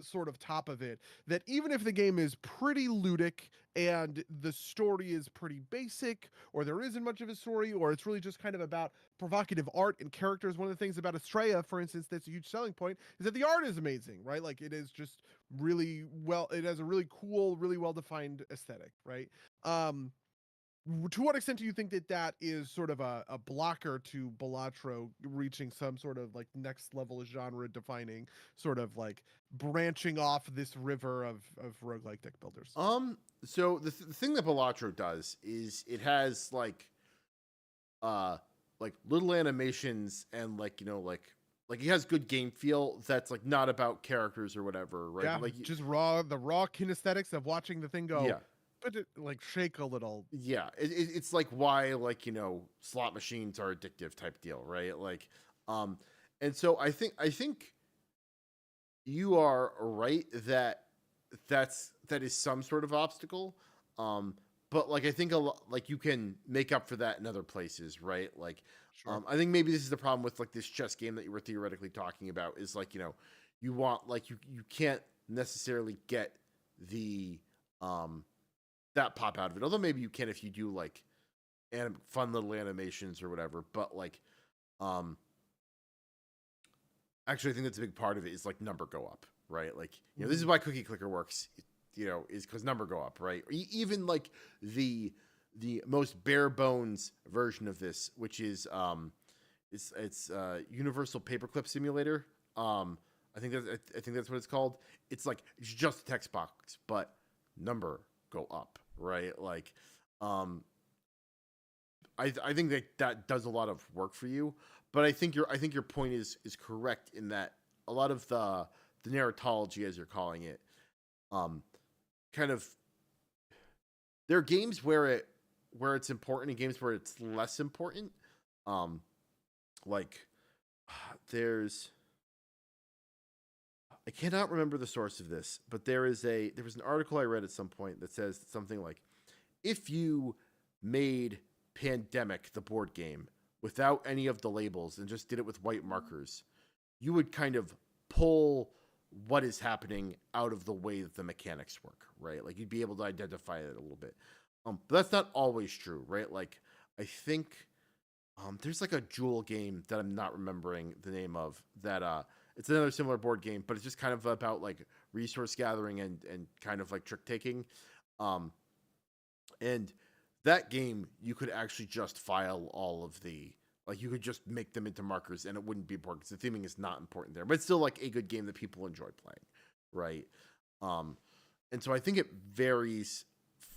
sort of top of it, that even if the game is pretty ludic and the story is pretty basic, or there isn't much of a story, or it's really just kind of about provocative art and characters. One of the things about Estrella, for instance, that's a huge selling point, is that the art is amazing, right? Like, it is just really well, it has a really cool, really well defined aesthetic, right? To what extent do you think that that is sort of a blocker to Balatro reaching some sort of like next level genre defining, sort of like branching off this river of roguelike deck builders? So the thing that Balatro does is it has like little animations, and like he has good game feel that's like not about characters or whatever, right? Yeah, Like just the raw kinesthetics of watching the thing go, yeah, but it like shake a little. yeah. It's like why slot machines are addictive type deal, right? Like, and so I think you are right that that is some sort of obstacle. But like I think a lot, like you can make up for that in other places, right? Like, Sure. I think maybe this is the problem with like this chess game that you were theoretically talking about, is like, you want, like, you can't necessarily get the that pop out of it. Although maybe you can if you do like fun little animations or whatever. But like, actually, I think that's a big part of it, is like number go up, right? Like, this is why Cookie Clicker works, is because number go up, right? Or even like the most bare bones version of this, which is it's Universal Paperclip Simulator. I think that's what it's called. It's like, it's just a text box, but number go up, right? Like, I think that does a lot of work for you. But I think your point is correct, in that a lot of the narratology, as you're calling it, kind of, there are games where it's important and games where it's less important. Like, there's, I cannot remember the source of this, but there was an article I read at some point that says something like, if you made Pandemic, the board game, without any of the labels and just did it with white markers, you would kind of pull what is happening out of the way that the mechanics work, right? Like, you'd be able to identify it a little bit. But that's not always true, right? Like, I think there's like a Jewel game that I'm not remembering the name of, that it's another similar board game, but it's just kind of about like resource gathering and kind of like trick taking. And that game, you could actually just file all of you could just make them into markers and it wouldn't be important because the theming is not important there. But it's still like a good game that people enjoy playing, right? And so I think it varies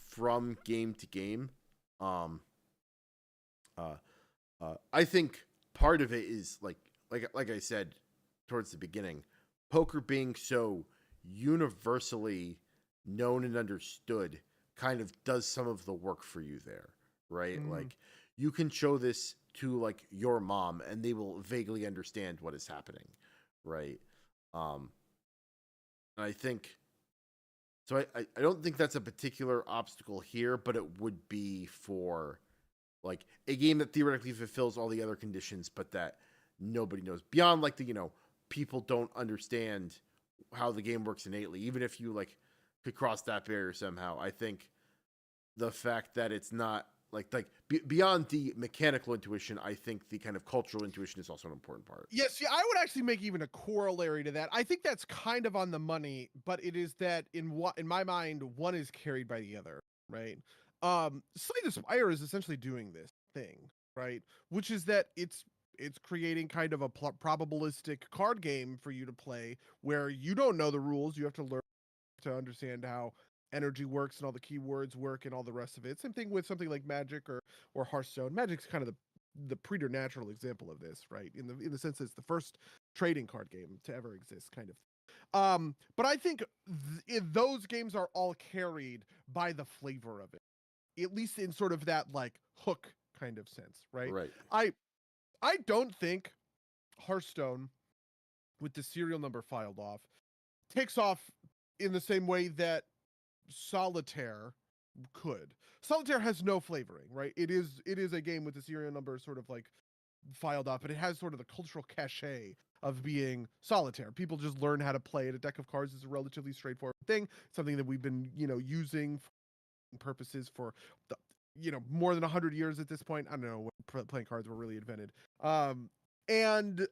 from game to game. I think part of it is like I said towards the beginning, poker being so universally known and understood kind of does some of the work for you there, right? Like, you can show this to like your mom and they will vaguely understand what is happening, right? I think So I don't think that's a particular obstacle here, but it would be for like a game that theoretically fulfills all the other conditions, but that nobody knows beyond like the people don't understand how the game works innately. Even if you like could cross that barrier somehow, I think the fact that it's not beyond the mechanical intuition, I think the kind of cultural intuition is also an important part. Yes, yeah, I would actually make even a corollary to that. I think that's kind of on the money, but it is that in my mind, one is carried by the other, right? Slay the Spire is essentially doing this thing, right? Which is that it's creating kind of a probabilistic card game for you to play where you don't know the rules. You have to learn to understand how energy works and all the keywords work and all the rest of it. Same thing with something like Magic or Hearthstone. Magic's kind of the preternatural example of this, right? In the sense that it's the first trading card game to ever exist, kind of. But I think those games are all carried by the flavor of it, at least in sort of that like hook kind of sense, right? Right. I don't think Hearthstone, with the serial number filed off, takes off in the same way that Solitaire could. Solitaire has no flavoring, right? It is a game with the serial number sort of like filed up, but it has sort of the cultural cachet of being Solitaire. People just learn how to play it. A deck of cards is a relatively straightforward thing, something that we've been, using for purposes for the, more than 100 years at this point. I don't know when playing cards were really invented. And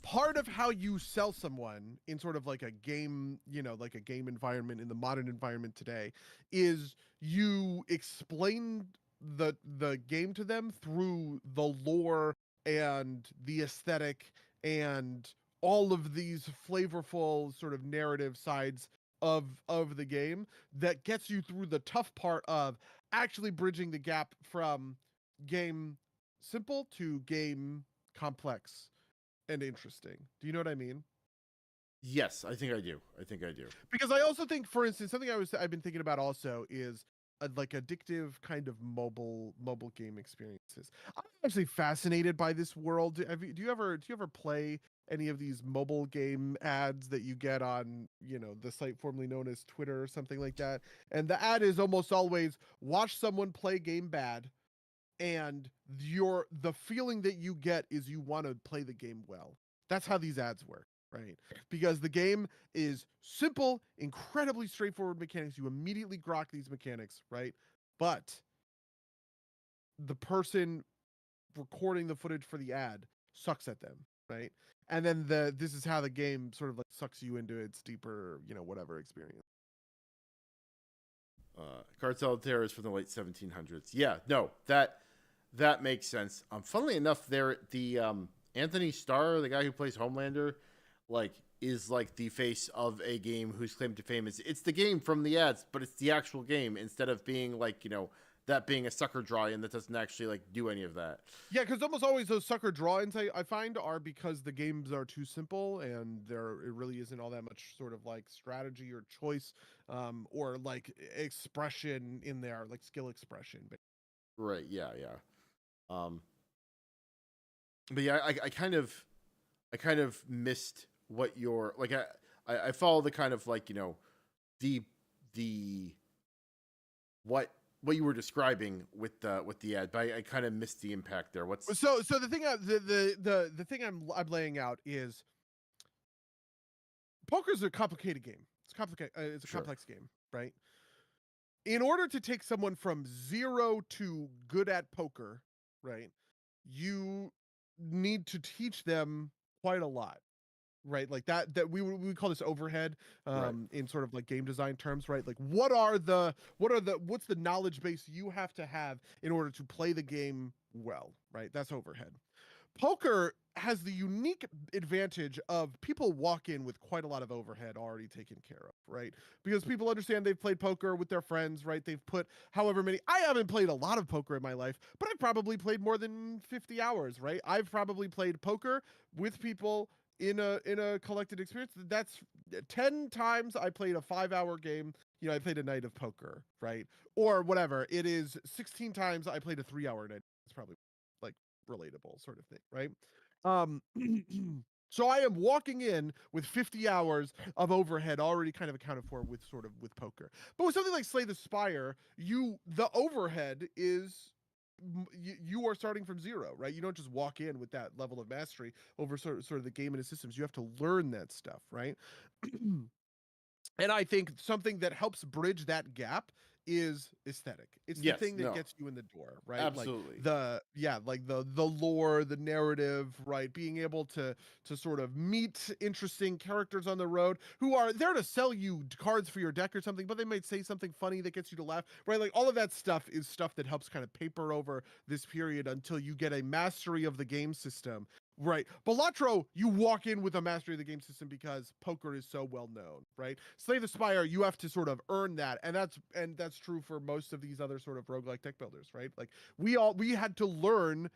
part of how you sell someone in sort of like a game, like a game environment in the modern environment today is you explain the game to them through the lore and the aesthetic and all of these flavorful sort of narrative sides of the game that gets you through the tough part of actually bridging the gap from game simple to game complex and interesting. Do you know what I mean? Yes, I think I do. Because I also think, for instance, something I've been thinking about also is like addictive kind of mobile game experiences. I'm actually fascinated by this world. Do you ever play any of these mobile game ads that you get on, the site formerly known as Twitter or something like that? And the ad is almost always watch someone play game bad, and the feeling that you get is you want to play the game well. That's how these ads work, right? Because the game is simple, incredibly straightforward mechanics. You immediately grok these mechanics, right? But the person recording the footage for the ad sucks at them, right? And then this is how the game sort of like sucks you into its deeper, whatever experience. Card Solitaire is from the late 1700s. Yeah, no, that makes sense. Funnily enough, the Anthony Starr, the guy who plays Homelander, like is like the face of a game whose claim to fame is it's the game from the ads, but it's the actual game instead of being like that being a sucker draw-in that doesn't actually like do any of that. Yeah, because almost always those sucker draw-ins I find are because the games are too simple and it really isn't all that much sort of like strategy or choice, or like expression in there, like skill expression. Right. Yeah. But yeah, I kind of missed what your like. I follow the kind of like the what you were describing with the ad, but I kind of missed the impact there. What's so the thing the thing I'm laying out is poker's a complicated game. It's complicated. It's a complex game, right? In order to take someone from 0 to good at poker, right, you need to teach them quite a lot, right? Like that we call this overhead, right. in sort of like game design terms, right? Like what's the knowledge base you have to have in order to play the game well, right? That's overhead. Poker has the unique advantage of people walk in with quite a lot of overhead already taken care of, right? Because people understand they've played poker with their friends, right? They've put however many. I haven't played a lot of poker in my life, but I've probably played more than 50 hours, right? I've probably played poker with people in a collected experience. That's 10 times I played a 5-hour game. I played a night of poker, right? Or whatever. It is 16 times I played a 3-hour night. It's probably like relatable sort of thing, right? Um So I am walking in with 50 hours of overhead already kind of accounted for with poker. But with something like Slay the Spire, the overhead is you are starting from zero, right? You don't just walk in with that level of mastery over sort of the game and its systems. You have to learn that stuff, right? And I think something that helps bridge that gap is aesthetic. It's the Yes, thing that no, gets you in the door, right? absolutely. Like the lore, the narrative, right? Being able to sort of meet interesting characters on the road who are there to sell you cards for your deck or something, but they might say something funny that gets you to laugh, right? Like all of that stuff is stuff that helps kind of paper over this period until you get a mastery of the game system. Right. Balatro, you walk in with a mastery of the game system because poker is so well known, right? Slay the Spire, you have to sort of earn that. And that's true for most of these other sort of roguelike deck builders, right? Like we had to learn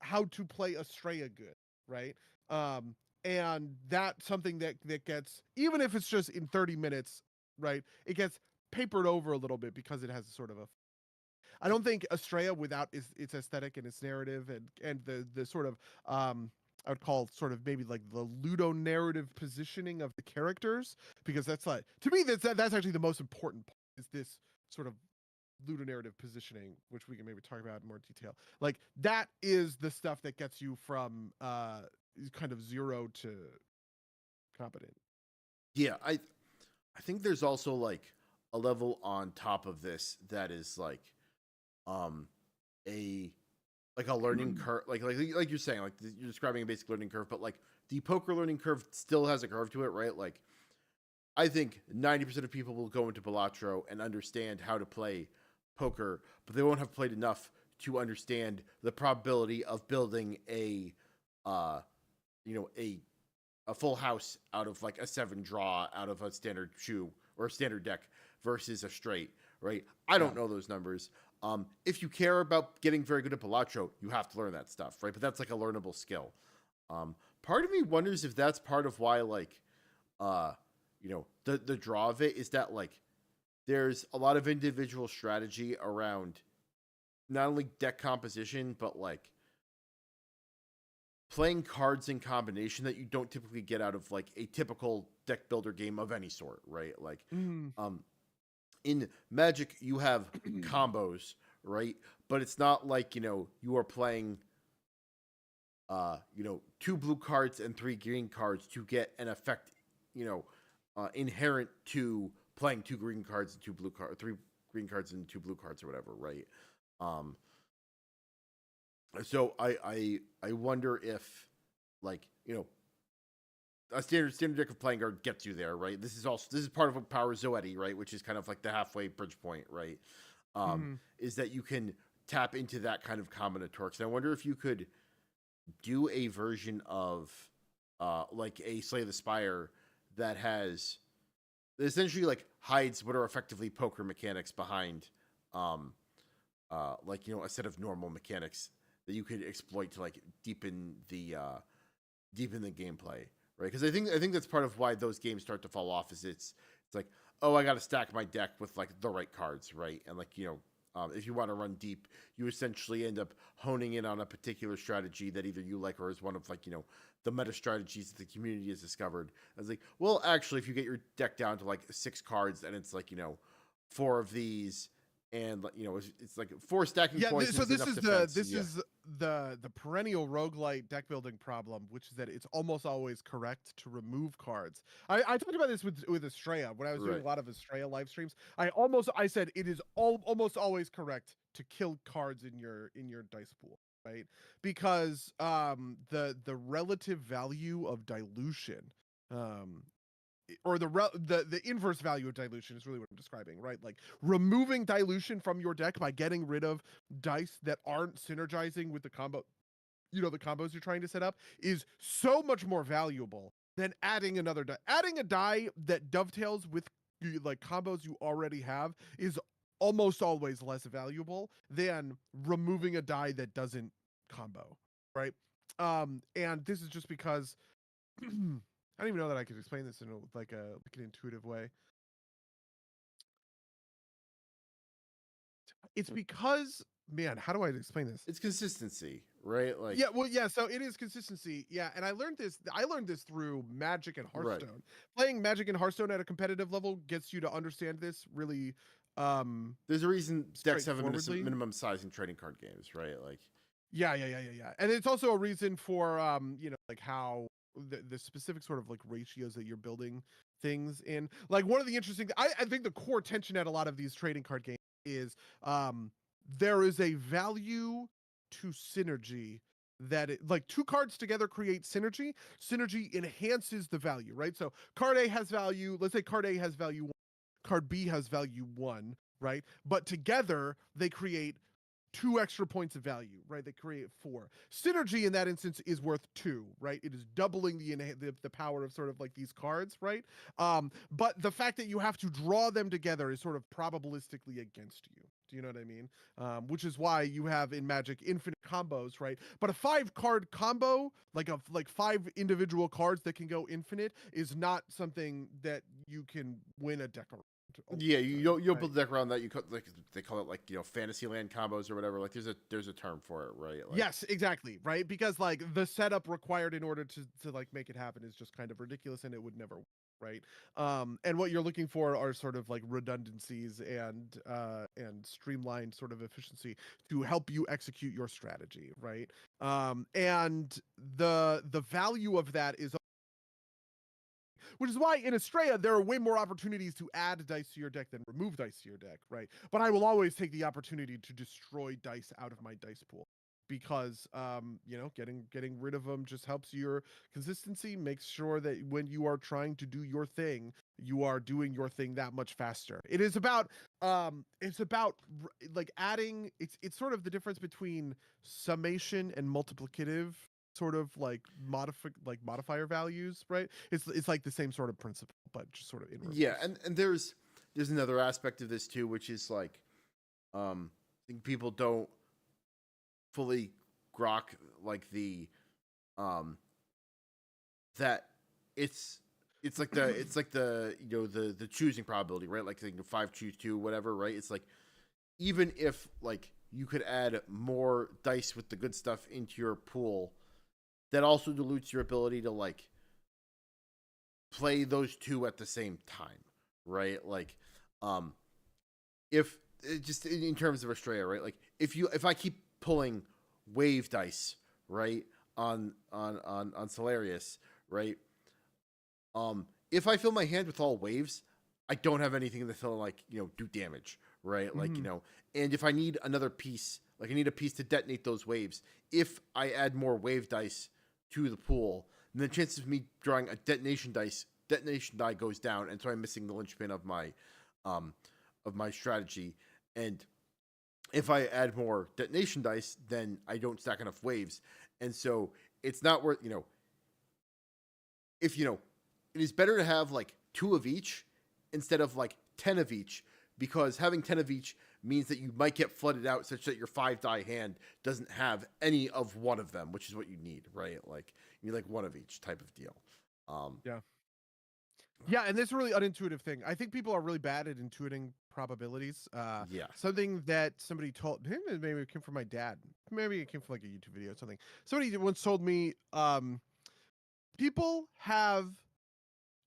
how to play Estrella good, right? And that's something that gets, even if it's just in 30 minutes, right? It gets papered over a little bit because it has sort of a I don't think Estrella, without its aesthetic and its narrative and the sort of I would call sort of maybe like the ludo narrative positioning of the characters, because that's like, to me that's actually the most important part, is this sort of ludo narrative positioning, which we can maybe talk about in more detail. Like that is the stuff that gets you from kind of zero to competent. Yeah, I think there's also like a level on top of this that is um a a learning curve, like you're saying, like you're describing a basic learning curve, but like the poker learning curve still has a curve to it, right? Like I think 90% of people will go into Balatro and understand how to play poker, but they won't have played enough to understand the probability of building uh a full house out of like a 7 draw out of a standard shoe or a standard deck versus a straight, right? I don't know those numbers. If you care about getting very good at Balatro, you have to learn that stuff, right? But that's like a learnable skill. Part of me wonders if that's part of why, like, the draw of it is that like there's a lot of individual strategy around not only deck composition, but like playing cards in combination that you don't typically get out of like a typical deck builder game of any sort, right? Like, in Magic, you have combos, right? But it's not like, you are playing, 2 blue cards and 3 green cards to get an effect, inherent to playing 2 green cards and 2 blue cards, 3 green cards and 2 blue cards or whatever, right? So I wonder if, like, a standard deck of playing card gets you there, right? This is part of a power Zoetti, right? Which is kind of like the halfway bridge point, right? Is that you can tap into that kind of combinatorics. And I wonder if you could do a version of like a Slay the Spire that essentially like hides what are effectively poker mechanics behind a set of normal mechanics that you could exploit to like deepen the gameplay, right? Because I think that's part of why those games start to fall off. Is it's like, oh, I got to stack my deck with like the right cards, right? And like, if you want to run deep, you essentially end up honing in on a particular strategy that either you like or is one of like, the meta strategies that the community has discovered. I was like, well, actually, if you get your deck down to like 6 cards and it's like, 4 of these, and it's like 4 stacking points. So this is the perennial roguelite deck building problem, which is that it's almost always correct to remove cards. I talked about this with Estrella when I was doing a lot of Estrella live streams. I said it is almost always correct to kill cards in your dice pool, right? Because the relative value of dilution, or the inverse value of dilution is really what I'm describing, right? Like removing dilution from your deck by getting rid of dice that aren't synergizing with the combo, the combos you're trying to set up, is so much more valuable than adding another die. Adding a die that dovetails with like combos you already have is almost always less valuable than removing a die that doesn't combo, right? And this is just because I don't even know that I could explain this in an intuitive way. It's because man, how do I explain this? It's consistency, right? Like, Yeah, well, yeah. So it is consistency. Yeah, and I learned this. I learned this through Magic and right. Hearthstone. Playing Magic and Hearthstone at a competitive level gets you to understand this really There's a reason decks have a straightforwardly. minimum size in trading card games, right? Like, Yeah. And it's also a reason for like how the specific sort of like ratios that you're building things in. Like one of the interesting I think the core tension at a lot of these trading card games is there is a value to synergy that like two cards together create synergy. Synergy enhances the value, right? So card A has value, let's say card A has value 1, card B has value 1, right? But together they create 2 extra points of value, right? They create 4. Synergy in that instance is worth 2, right? It is doubling the power of sort of like these cards, right? But the fact that you have to draw them together is sort of probabilistically against you. Do you know what I mean? Which is why you have in Magic infinite combos, right? But a 5-card combo, like 5 individual cards that can go infinite, is not something that you can win a deck around. yeah, you'll right? build a deck around that. You like they call it like Fantasyland combos or whatever. Like there's a term for it, right? Like, Yes, exactly, right? Because like the setup required in order to like make it happen is just kind of ridiculous and it would never work, right? And what you're looking for are sort of like redundancies and streamlined sort of efficiency to help you execute your strategy, right? And the value of that is, which is why in Estrella there are way more opportunities to add dice to your deck than remove dice to your deck, right? But I will always take the opportunity to destroy dice out of my dice pool because getting rid of them just helps your consistency, makes sure that when you are trying to do your thing, you are doing your thing that much faster. It's about like adding, it's sort of the difference between summation and multiplicative sort of like modifier values, right? It's like the same sort of principle, but just sort of in reverse. yeah, and there's another aspect of this too, which is like, I think people don't fully grok like the, that it's like the the choosing probability, right? Like 5 choose 2, whatever, right? It's like even if like you could add more dice with the good stuff into your pool, that also dilutes your ability to like play those two at the same time, right? Like, if just in terms of Australia, right? Like if I keep pulling wave dice, right, on Solarius, right? If I fill my hand with all waves, I don't have anything to fill like do damage, right? Like and if I need another piece, like I need a piece to detonate those waves, if I add more wave dice to the pool, then the chances of me drawing a detonation die goes down, and so I'm missing the linchpin of my strategy. And if I add more detonation dice, then I don't stack enough waves, and so it's not worth if it is better to have like 2 of each instead of like 10 of each, because having 10 of each means that you might get flooded out such that your 5-die hand doesn't have any of one of them, which is what you need, right? Like you need like 1 of each type of deal. Yeah, and this is a really unintuitive thing. I think people are really bad at intuiting probabilities. Yeah. Something that somebody told him, maybe it came from my dad. Maybe it came from like a YouTube video or something. Somebody once told me, people have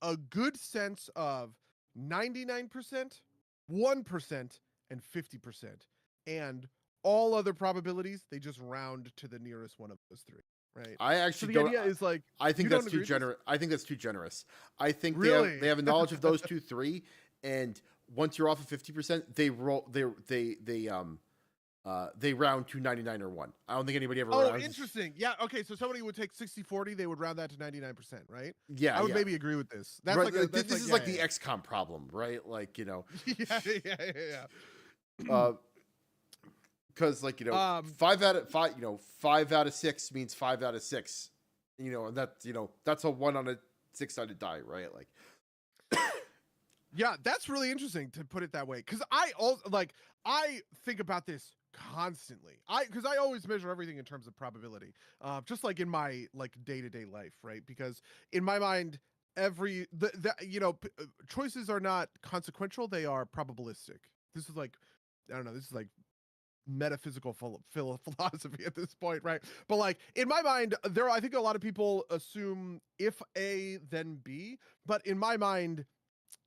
a good sense of 99%, 1%, and 50%. And all other probabilities, they just round to the nearest one of those 3. Right. I actually so the don't. idea is like, I think that's too generous. I think that's too generous. I think really? they have a knowledge of those 3, and once you're off of 50%, they roll they round to 99 or 1. I don't think anybody ever. Oh, rounds. Interesting. Yeah. Okay. So somebody would take 60-40, they would round that to 99%, right? Yeah. I would maybe agree with this. That's right, like this is like the XCOM problem, right? Like yeah. Because like 5 out of 5, 5 out of 6 means 5 out of 6, and that's a 1 on a 6-sided die, right? Like, yeah, that's really interesting to put it that way. Because I also I think about this constantly. Because I always measure everything in terms of probability, just like in my like day-to-day life, right? Because in my mind, choices are not consequential; they are probabilistic. This is like, I don't know. This is like metaphysical philosophy at this point, right? But like in my mind, I think a lot of people assume if A then B, but in my mind,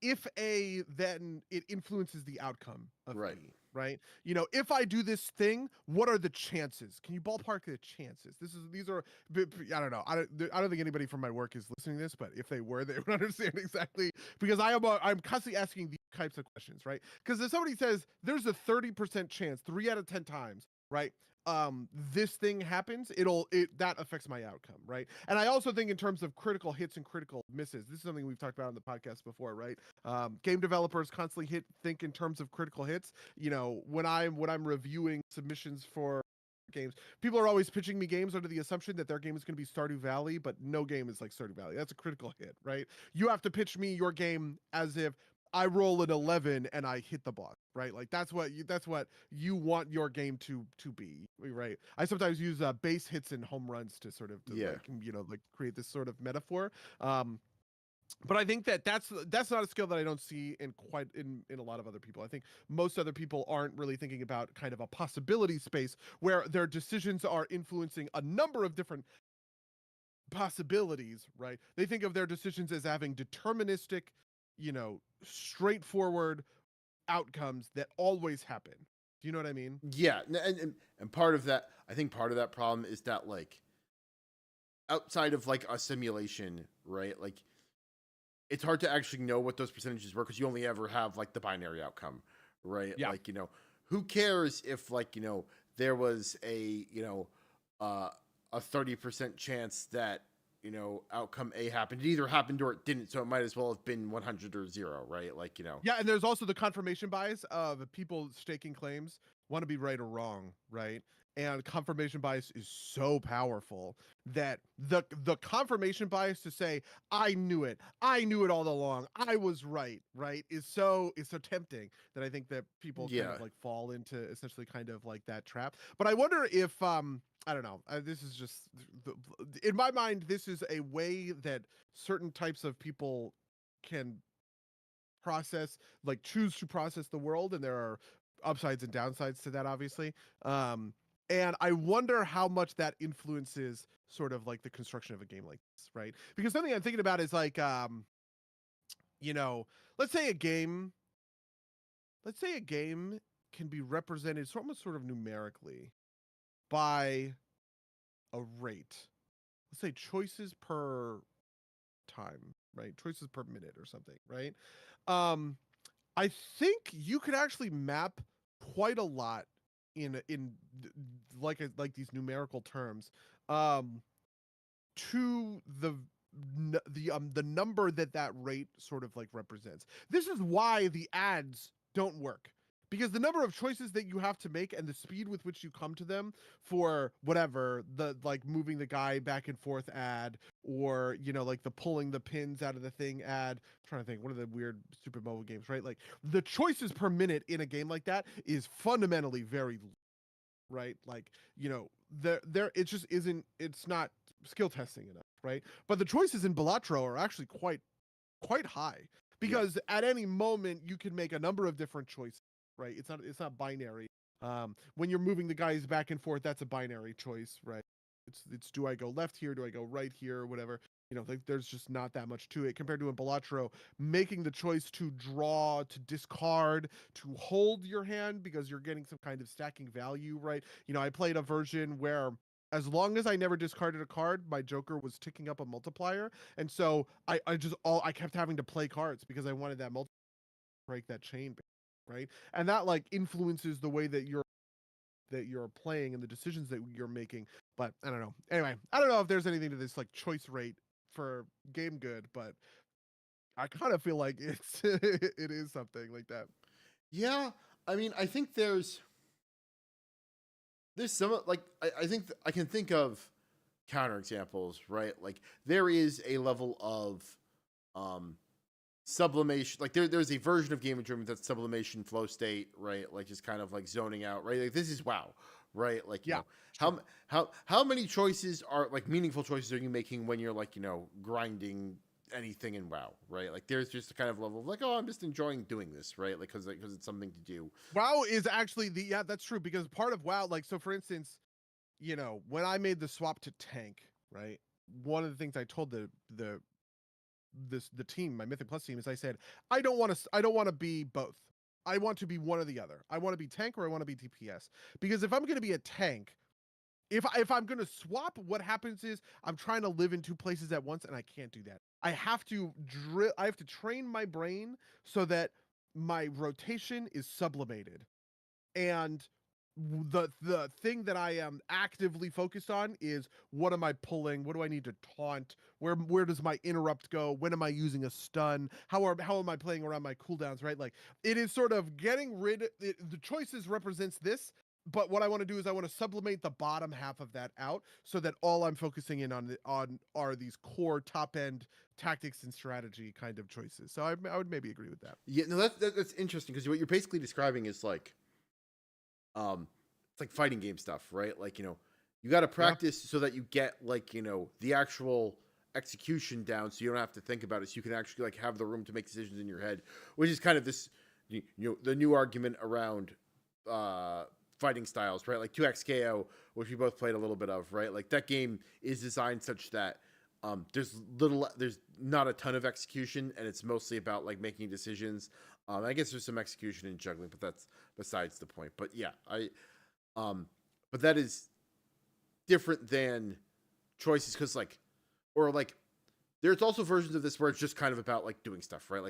if A, then it influences the outcome of Right. B, right? You know, if I do this thing, what are the chances? Can you ballpark the chances? These are, I don't know. I don't think anybody from my work is listening to this, but if they were, they would understand exactly, because I'm constantly asking these types of questions, right? Because if somebody says there's a 30% chance, 3 out of 10 times, right? This thing happens, that affects my outcome, right? And I also think in terms of critical hits and critical misses, this is something we've talked about on the podcast before, right? Game developers constantly think in terms of critical hits. You know, when I'm reviewing submissions for games, people are always pitching me games under the assumption that their game is going to be Stardew Valley, but no game is like Stardew Valley. That's a critical hit, right? You have to pitch me your game as if I roll an 11 and I hit the boss, right? Like that's what you want your game to be, right? I sometimes use base hits and home runs to sort of like create this sort of metaphor. But I think that's not a skill that I don't see in a lot of other people. I think most other people aren't really thinking about kind of a possibility space where their decisions are influencing a number of different possibilities, right? They think of their decisions as having deterministic, straightforward outcomes that always happen. Do you know what I mean? Yeah, and part of that, I think part of that problem is that like outside of like a simulation, right? Like it's hard to actually know what those percentages were because you only ever have like the binary outcome, right? Yeah. Like, who cares if like, there was a 30% chance that, outcome A happened. It either happened or it didn't. So it might as well have been 100 or 0, right? Like, Yeah, and there's also the confirmation bias of people staking claims want to be right or wrong, right? And confirmation bias is so powerful that the confirmation bias to say I knew it all along, I was right, is so tempting that I think that people kind of like fall into essentially kind of like that trap. But I wonder if I don't know. This is just in my mind. This is a way that certain types of people can choose to process the world, and there are upsides and downsides to that, obviously. And I wonder how much that influences sort of like the construction of a game like this, right? Because something I'm thinking about is like, let's say a game can be represented almost sort of numerically by a rate. Let's say choices per time, right? Choices per minute or something, right? I think you could actually map quite a lot in like these numerical terms to the number that rate sort of like represents. This is why the ads don't work, because the number of choices that you have to make and the speed with which you come to them for whatever, the like moving the guy back and forth ad, or like the pulling the pins out of the thing ad. I'm trying to think, what are the weird stupid mobile games, right? Like the choices per minute in a game like that is fundamentally very, right? Like, there it just isn't, it's not skill testing enough, right? But the choices in Balatro are actually quite high, because at any moment you can make a number of different choices, right? It's not binary. When you're moving the guys back and forth, that's a binary choice, right? It's do I go left here, do I go right here, or whatever. There's just not that much to it compared to in Balatro, making the choice to draw, to discard, to hold your hand because you're getting some kind of stacking value, right? I played a version where as long as I never discarded a card, my Joker was ticking up a multiplier. And so I kept having to play cards because I wanted that multiplier to break that chain, right? And that like influences the way that you're playing and the decisions that you're making. But I don't know. Anyway, I don't know if there's anything to this like choice rate for game good, but I kind of feel like it is something like that. Yeah, I mean, I think there's some like I think I can think of counterexamples, right? Like there is a level of sublimation, like there's a version of game enjoyment that's sublimation flow state, right? Like just kind of like zoning out, right? Like this is WoW, right? Like how many choices are like meaningful choices are you making when you're like grinding anything in WoW, right? Like there's just a kind of level of like, oh, I'm just enjoying doing this, right? Like because it's something to do. WoW is actually yeah, that's true, because part of WoW, like, so for instance, you know, when I made the swap to tank, right? One of the things I told the team, my Mythic Plus team, is I said, I don't want to be both. I want to be one or the other. I want to be tank or I want to be DPS. Because if I'm going to be a tank, if I'm going to swap, what happens is I'm trying to live in two places at once, and I can't do that. I have to train my brain so that my rotation is sublimated. And the thing that I am actively focused on is, what am I pulling? What do I need to taunt? Where does my interrupt go? When am I using a stun? How am I playing around my cooldowns, right? Like, it is sort of getting the choices represents this, but what I want to do is I want to sublimate the bottom half of that out so that all I'm focusing in on are these core top end tactics and strategy kind of choices. So I would maybe agree with that. Yeah, no, that's interesting, because what you're basically describing is like, it's like fighting game stuff, right? Like, you got to practice so that you get like, the actual execution down, so you don't have to think about it, so you can actually like have the room to make decisions in your head, which is kind of this, the new argument around fighting styles, right? Like 2X KO, which we both played a little bit of, right? Like that game is designed such that there's not a ton of execution, and it's mostly about like making decisions. I guess there's some execution in juggling, but that's besides the point. But yeah, but that is different than choices, because like there's also versions of this where it's just kind of about like doing stuff, right?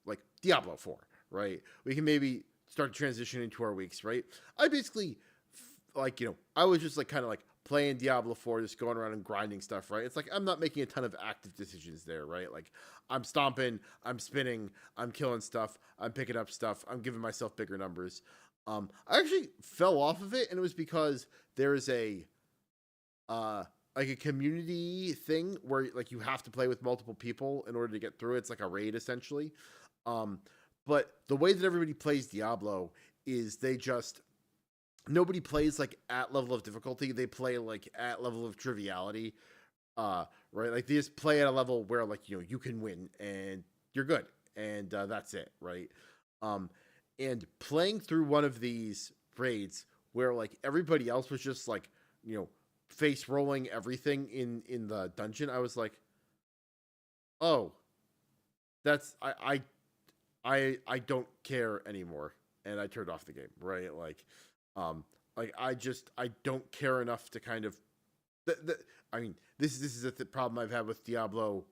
Like Diablo 4, right? We can maybe start to transition into our weeks, right? I basically I was just like kind of like playing Diablo 4, just going around and grinding stuff, right? It's like I'm not making a ton of active decisions there, right? Like I'm stomping, I'm spinning, I'm killing stuff, I'm picking up stuff, I'm giving myself bigger numbers. I actually fell off of it, and it was because there is a like a community thing where like you have to play with multiple people in order to get through it. It's like a raid essentially. But the way that everybody plays Diablo is nobody plays like at level of difficulty. They play like at level of triviality. Right? Like they just play at a level where like, you can win and you're good. And that's it, right? And playing through one of these raids where like everybody else was just like, face rolling everything in the dungeon, I was like, oh, that's I don't care anymore, and I turned off the game, right? Like I don't care enough to kind of I mean, this is the problem I've had with Diablo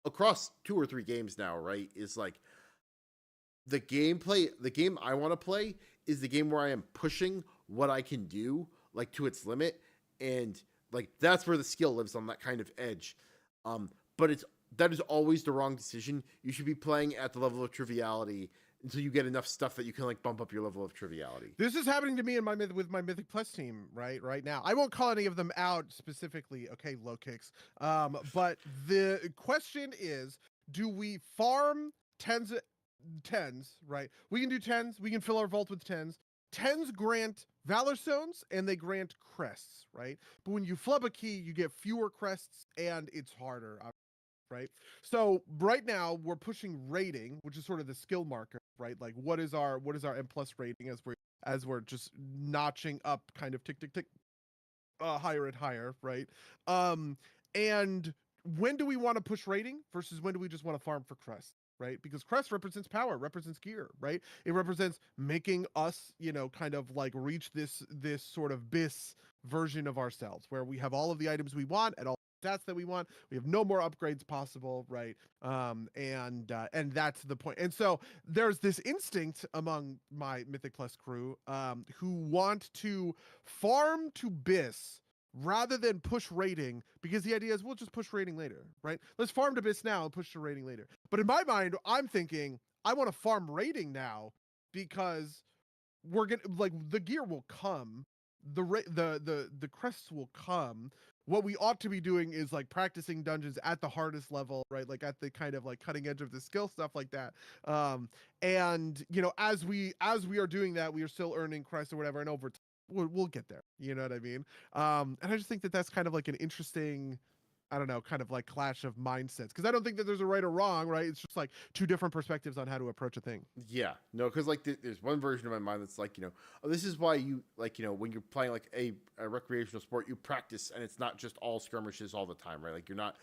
across 2 or 3 games now, right? Is like the game I want to play is the game where I am pushing what I can do like to its limit, and like that's where the skill lives, on that kind of edge. But that is always the wrong decision. You should be playing at the level of triviality until you get enough stuff that you can like bump up your level of triviality. This is happening to me with my Mythic Plus team right now. I won't call any of them out specifically, okay, low kicks. But the question is, do we farm tens, right? We can do tens. We can fill our vault with tens. Tens grant Valor Stones and they grant crests, right? But when you flub a key, you get fewer crests and it's harder, right? So right now we're pushing rating, which is sort of the skill marker, right? Like what is our M plus rating as we're just notching up, kind of tick tick tick, higher and higher, right? And when do we want to push rating versus when do we just want to farm for crest? Right? Because crest represents power, represents gear, right? It represents making us, kind of like reach this sort of bis version of ourselves where we have all of the items we want and all the stats that we want. We have no more upgrades possible, right? And that's the point. And so there's this instinct among my Mythic Plus crew who want to farm to bis rather than push rating, because the idea is we'll just push rating later, right? Let's farm to bits now and push to rating later. But in my mind, I'm thinking I want to farm rating now because we're gonna, like, the gear will come, the crests will come. What we ought to be doing is like practicing dungeons at the hardest level, right? Like at the kind of like cutting edge of the skill, stuff like that. And as we are doing that, we are still earning crests or whatever, and over time we'll get there. You know what I mean? And I just think that that's kind of like an interesting I don't know, kind of like clash of mindsets, because I don't think that there's a right or wrong, right? It's just like two different perspectives on how to approach a thing. Yeah, no, because like there's one version of my mind that's like, oh, this is why you like, when you're playing like a recreational sport, you practice, and it's not just all skirmishes all the time, right? Like you're not,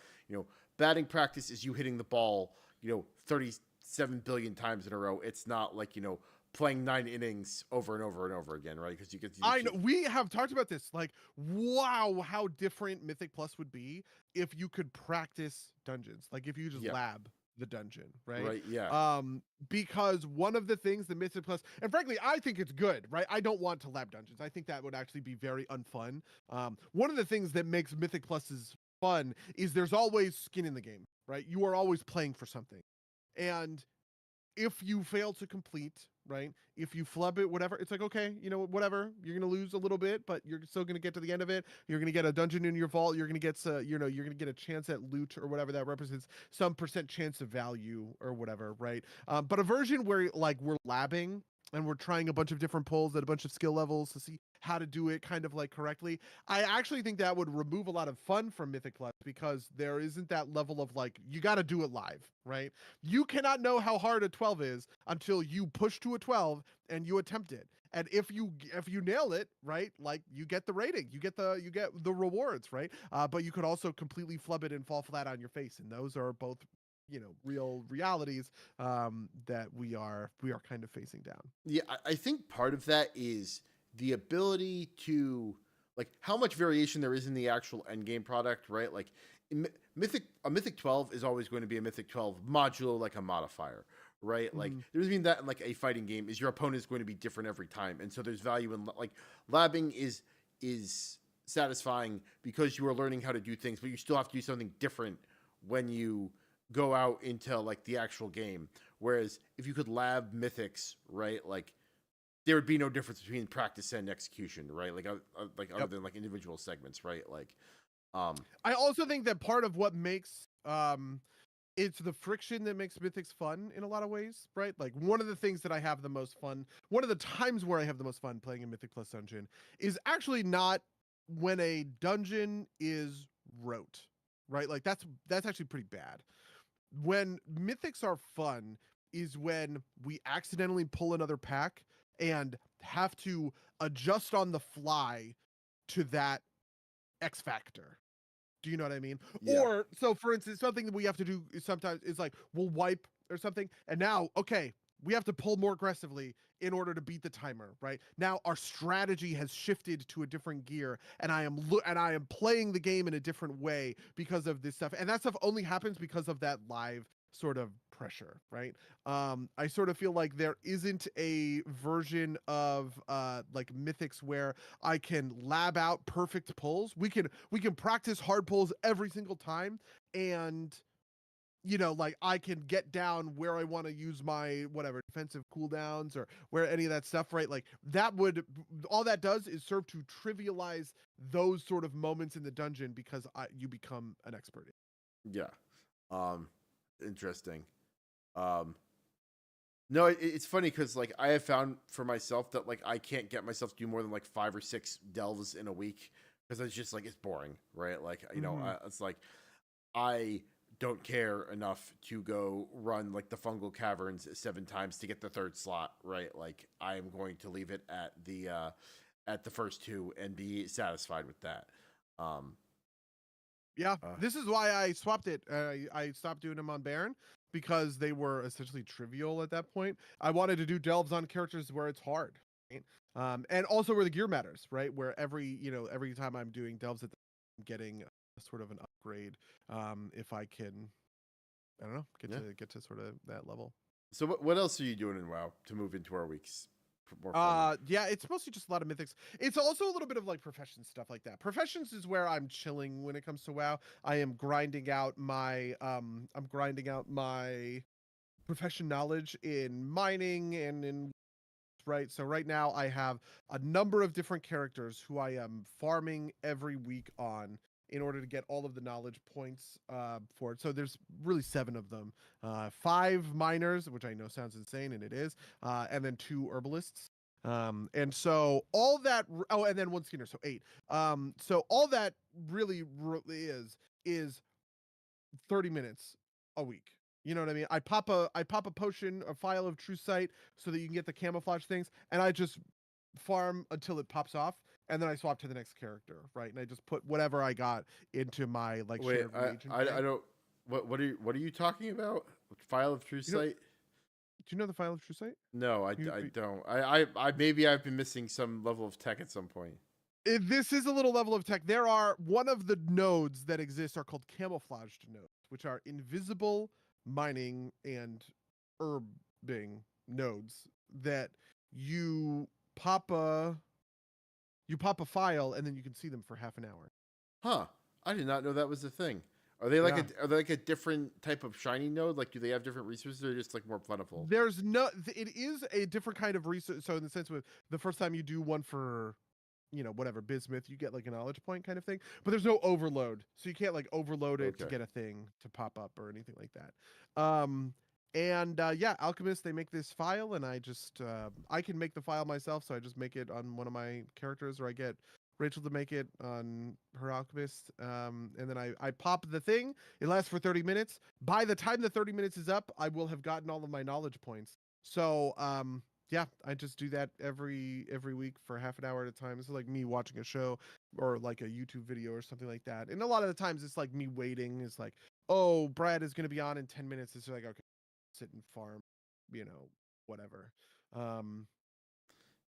batting practice is you hitting the ball, 37 billion times in a row. It's not like, playing 9 innings over and over and over again, right? Because you get. I know we have talked about this. Like, wow, how different Mythic Plus would be if you could practice dungeons. Like, if you just lab the dungeon, right? Right. Yeah. Because one of the things the Mythic Plus, and frankly, I think it's good, right? I don't want to lab dungeons. I think that would actually be very unfun. One of the things that makes Mythic Pluses fun is there's always skin in the game, right? You are always playing for something, and if you fail to complete, right? If you flub it, whatever, it's like, okay, whatever. You're gonna lose a little bit, but you're still gonna get to the end of it. You're gonna get a dungeon in your vault. You're gonna get you're gonna get a chance at loot or whatever that represents, some percent chance of value or whatever, right? But a version where like we're labbing and we're trying a bunch of different pulls at a bunch of skill levels to see how to do it kind of like correctly. I actually think that would remove a lot of fun from Mythic Plus, because there isn't that level of like, you got to do it live, right? You cannot know how hard a 12 is until you push to a 12 and you attempt it. And if you nail it, right, like you get the rating, you get the rewards, right? But you could also completely flub it and fall flat on your face, and those are both real realities that we are kind of facing down. Yeah, I think part of that is the ability to, like, how much variation there is in the actual end game product, right? Like a Mythic 12 is always going to be a Mythic 12 modulo, like a modifier, right? Mm-hmm. Like there's mean that in like a fighting game is your opponent is going to be different every time, and so there's value in like labbing is satisfying because you are learning how to do things, but you still have to do something different when you go out into like the actual game. Whereas if you could lab mythics, right, like there would be no difference between practice and execution, right? Like other than like individual segments, right? Like I also think that part of what makes it's the friction that makes mythics fun in a lot of ways, right? Like one of the things that I have the most fun, one of the times where I have the most fun playing a Mythic Plus dungeon is actually not when a dungeon is rote, right? Like that's actually pretty bad. When mythics are fun is when we accidentally pull another pack and have to adjust on the fly to that X factor. Do you know what I mean? Yeah. Or so for instance, something that we have to do is sometimes is like we'll wipe or something, and now, okay, we have to pull more aggressively in order to beat the timer, right? Now our strategy has shifted to a different gear, and I am playing the game in a different way because of this stuff. And that stuff only happens because of that live sort of pressure, right? I sort of feel like there isn't a version of like mythics where I can lab out perfect pulls. We can practice hard pulls every single time, and like I can get down where I want to use my whatever defensive cooldowns or where any of that stuff, right? Like that would, all that does is serve to trivialize those sort of moments in the dungeon because you become an expert. Yeah. Interesting. No, it's funny because like I have found for myself that like I can't get myself to do more than like 5 or 6 delves in a week because it's just like it's boring, right? Like it's like I don't care enough to go run like the fungal caverns 7 times to get the 3rd slot, right? Like I am going to leave it at the first 2 and be satisfied with that. Yeah, this is why I swapped it. I stopped doing them on Baron because they were essentially trivial at that point. I wanted to do delves on characters where it's hard, right? And also where the gear matters, right? Where every time I'm doing delves, I'm getting sort of an upgrade. If I can, I don't know, get to sort of that level. So what else are you doing in WoW to move into our weeks? Yeah, it's mostly just a lot of mythics. It's also a little bit of like professions, stuff like that. Professions is where I'm chilling when it comes to WoW. I am grinding out my profession knowledge in mining and in right. So right now I have a number of different characters who I am farming every week on in order to get all of the knowledge points for it. So there's really 7 of them. 5 miners, which I know sounds insane, and it is, and then 2 herbalists. And so all that, oh, and then 1 Skinner, so 8. So all that really is 30 minutes a week. You know what I mean? I pop a potion, a file of true sight, so that you can get the camouflage things, and I just farm until it pops off, and then I swap to the next character, right? And I just put whatever I got into my like Wait, shared reagent I bank. don't. What are you talking about? File of True You know, Sight? do you know the file of true sight? No, I You, don't. I maybe I've been missing some level of tech at some point. this is a little level of tech. There are one of the nodes that exist are called camouflaged nodes, which are invisible mining and herbing nodes that you pop a file and then you can see them for half an hour. Huh? I did not know that was a thing. Are they like Yeah. are they like a different type of shiny node? Like, do they have different resources, or just like more plentiful? There's no. It is a different kind of research. So in the sense with the first time you do one for, whatever bismuth, you get like a knowledge point kind of thing. But there's no overload, so you can't like overload it to Okay. get a thing to pop up or anything like that. And yeah, alchemists, they make this file, and I just I can make the file myself, so I just make it on one of my characters, or I get Rachel to make it on her alchemist. And then I pop the thing. It lasts for 30 minutes. By the time the 30 minutes is up, I will have gotten all of my knowledge points. So yeah, I just do that every week for half an hour at a time. It's like me watching a show or like a YouTube video or something like that. And a lot of the times it's like me waiting. It's like, oh, Brad is going to be on in 10 minutes. It's like, okay, sit and farm, whatever.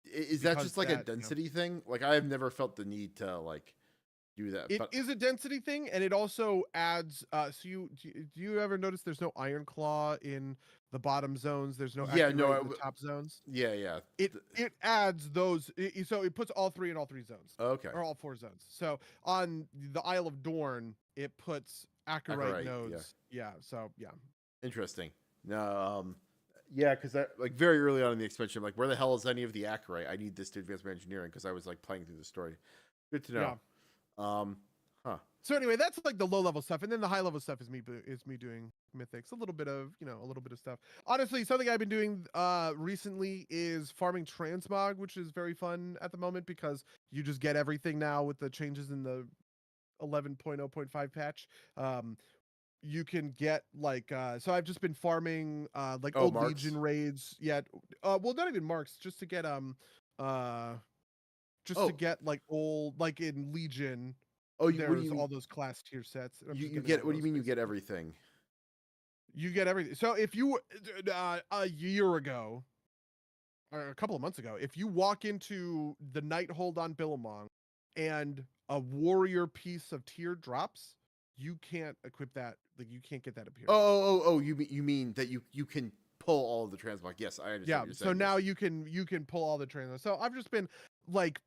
Is that Because just like a that, density thing? Like, I have never felt the need to like do that. it But is a density thing, and it also adds. So do you ever notice there's no iron claw in the bottom zones? There's no yeah, no, accurate in the top zones. yeah. It adds those. So it puts all three in all three zones, Okay. or all four zones. So on the Isle of Dorn, it puts Acherite Acherite, yeah. nodes. Yeah. So yeah. Interesting. No, yeah, because like very early on in the expansion, I'm like, where the hell is any of the Acherite? I need this to advance my engineering, because I was like playing through the story. Good to know. Huh. So anyway, that's like the low level stuff, and then the high level stuff is me doing mythics, a little bit of stuff. Honestly, something I've been doing recently is farming transmog, which is very fun at the moment because you just get everything now with the changes in the 11.0.5 patch. You can get like so I've just been farming like old Marks? Legion raids. Yeah, well, not even marks, just to get like old, like in Legion. Oh, There's all those class tier sets. you get? What do you mean you get everything? You get everything. So if you a year ago, or a couple of months ago, if you walk into the Night Hold on Billabong and a warrior piece of tier drops, you can't equip that. Like, you can't get that appearance. Oh, you mean that you can pull all of the transmog? Yes, I understand. Yeah. What you're saying, So now yes. you can pull all the transmog. So I've just been like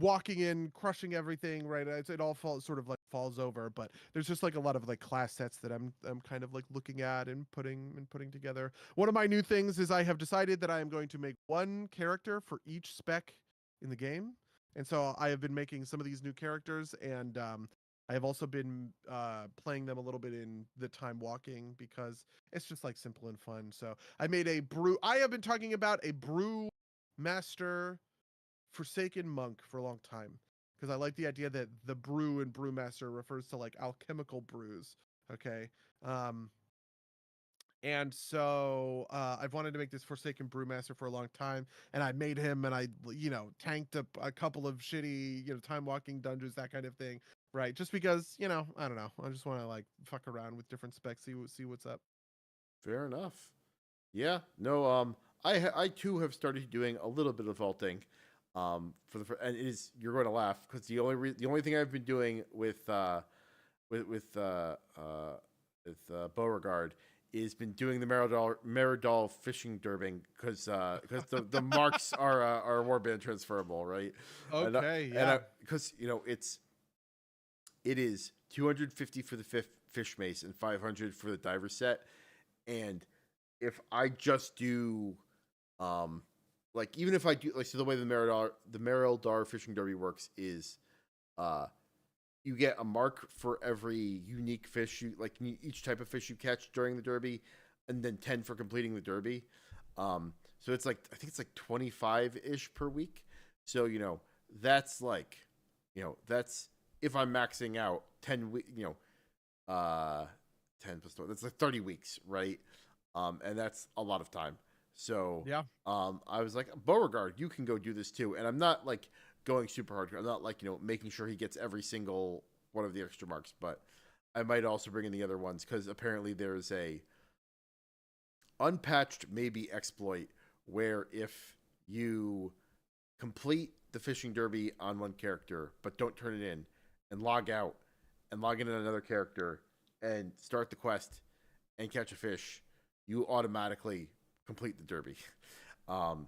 walking in, crushing everything, right? It all falls over, but there's just like a lot of like class sets that I'm kind of like looking at and putting together. One of my new things is I have decided that I am going to make one character for each spec in the game. And so I have been making some of these new characters, and I have also been playing them a little bit in the time walking because it's just like simple and fun. So I made a brew. I have been talking about a brew master Forsaken monk for a long time because I like the idea that the brew and brewmaster refers to like alchemical brews. Okay. And so I've wanted to make this Forsaken brewmaster for a long time, and I made him, and I tanked a couple of shitty time walking dungeons, that kind of thing, right? Just because I don't know, I just want to like fuck around with different specs, see what's up. Fair enough. Yeah. No. I too have started doing a little bit of vaulting. And it is, you're going to laugh, because the only thing I've been doing with Beauregard is been doing the Meridol fishing derbing, because the marks are warband transferable, right? Okay, and because it is 250 for the fish mace and 500 for the diver set, and if I just do like, even if I do, like, so the way the Meridol fishing derby works is you get a mark for every unique fish each type of fish you catch during the derby, and then 10 for completing the derby. So it's like I think it's like 25-ish per week. So that's like that's if I'm maxing out 10 week 10 plus 12, that's like 30 weeks, right? And that's a lot of time. So Yeah. I was like, Beauregard, you can go do this too. And I'm not like going super hard. I'm not like making sure he gets every single one of the extra marks, but I might also bring in the other ones because apparently there's a unpatched maybe exploit where if you complete the fishing derby on one character but don't turn it in and log out and log in on another character and start the quest and catch a fish, you automatically complete the derby. And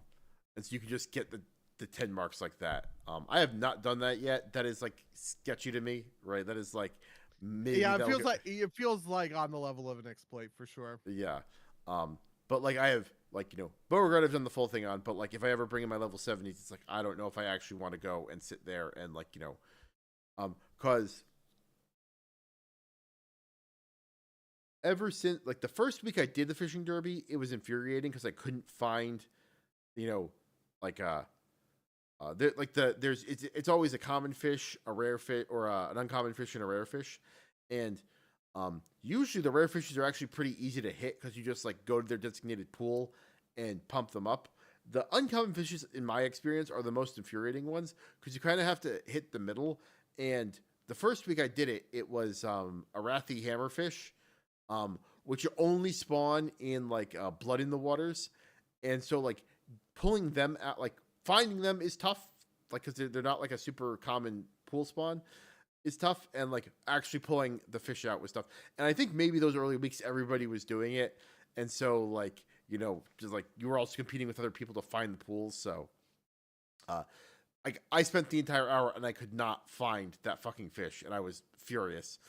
so you can just get the 10 marks like that. I have not done that yet. That is like sketchy to me, right? That is like maybe it feels like on the level of an exploit for sure. Yeah. But like I have like Beauregard I've done the full thing on, but like if I ever bring in my level 70s, it's like I don't know if I actually want to go and sit there and like cause ever since like the first week I did the fishing derby, it was infuriating because I couldn't find like it's always a common fish, a rare fish, or an uncommon fish and a rare fish, and usually the rare fishes are actually pretty easy to hit because you just like go to their designated pool and pump them up. The uncommon fishes, in my experience, are the most infuriating ones because you kind of have to hit the middle. And the first week I did it, it was a Wrathy hammerfish, which you only spawn in like Blood in the Waters, and so like pulling them out, like finding them is tough, like because they're not like a super common pool spawn. Is tough, and like actually pulling the fish out was tough. And I think maybe those early weeks everybody was doing it, and so like just like you were also competing with other people to find the pools. So, like I spent the entire hour and I could not find that fucking fish, and I was furious.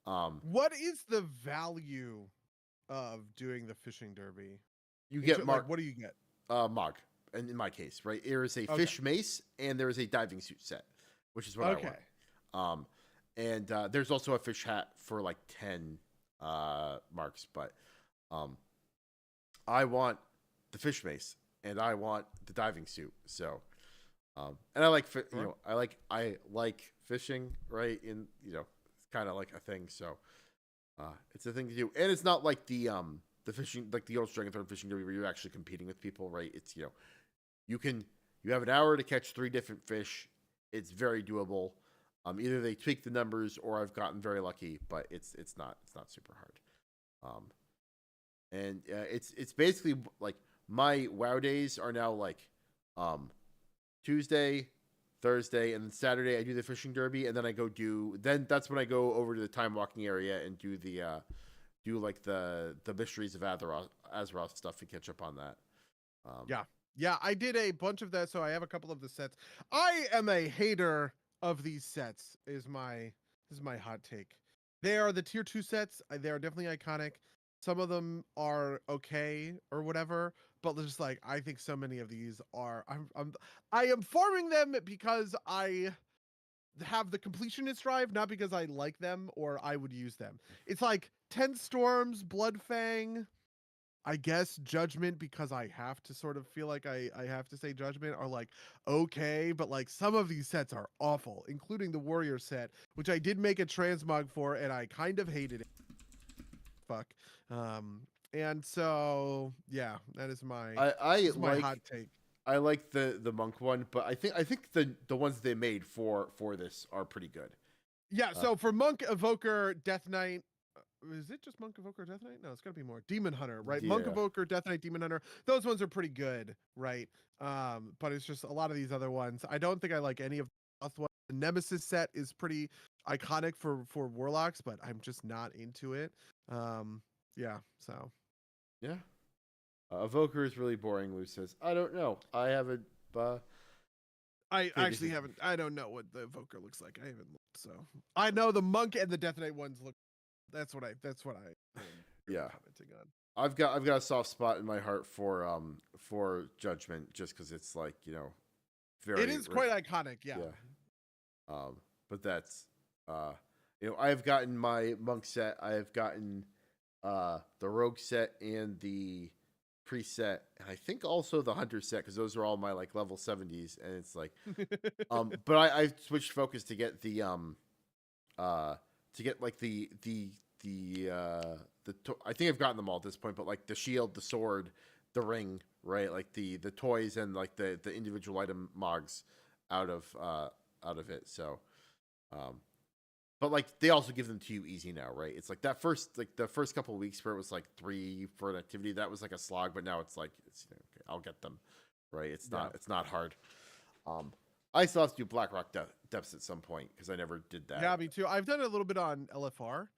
What is the value of doing the fishing derby? You get like what do you get? Mog, and in my case, right, there is a fish mace and there is a diving suit set, which is what I want. And there's also a fish hat for like 10 marks, but I want the fish mace and I want the diving suit. So, and I like I like fishing, right? In it's kind of like a thing. So, it's a thing to do, and it's not like the fishing, like the old Dragonthorn fishing derby where you're actually competing with people, right? It's you have an hour to catch 3 different fish. It's very doable. Either they tweak the numbers or I've gotten very lucky, but it's not super hard. And it's basically like my WoW days are now like Tuesday, Thursday, and then Saturday I do the fishing derby, and then then that's when I go over to the time walking area and do the like the mysteries of Azeroth stuff and catch up on that. Yeah, I did a bunch of that, so I have a couple of the sets. I am a hater of these sets. Is my hot take. They are the tier 2 sets. They are definitely iconic. Some of them are okay or whatever, but just like I think so many of these are. I am forming them because I have the completionist drive, not because I like them or I would use them. It's like 10 Storms, Bloodfang, I guess Judgment, because I have to sort of feel like I have to say Judgment, are like okay, but like some of these sets are awful, including the Warrior set, which I did make a transmog for and I kind of hated it. Fuck. And so yeah, that is my my hot take. I like the monk one, but I think the ones they made for this are pretty good. Yeah, so for Monk, Evoker, Death Knight, is it just Monk, Evoker, Death Knight? No, it's gotta be more. Demon Hunter, right? Yeah. Monk, Evoker, Death Knight, Demon Hunter. Those ones are pretty good, right? But it's just a lot of these other ones. I don't think I like any of the ones. The Nemesis set is pretty iconic for Warlocks, but I'm just not into it. Yeah, so. Yeah. Evoker is really boring, Lou says. I don't know. I haven't I actually haven't. I don't know what the Evoker looks like. I haven't looked, so I know the Monk and the Death Knight ones look. That's what I yeah. Commenting on. I've got a soft spot in my heart for Judgment just because it's like very. It is quite iconic, yeah. But that's I have gotten my Monk set. I have gotten the Rogue set and the preset, and I think also the hunter set, because those are all my like level 70s, and it's like but I switched focus to get the like I think I've gotten them all at this point, but like the shield, the sword, the ring, right? Like the toys and like the individual item mogs out of it. So but like they also give them to you easy now, right? It's like that first, like the first couple of weeks where it was like 3 for an activity, that was like a slog, but now it's like okay, I'll get them, right? It's not hard. I still have to do Blackrock depths at some point because I never did that. Yeah, me too. I've done it a little bit on LFR,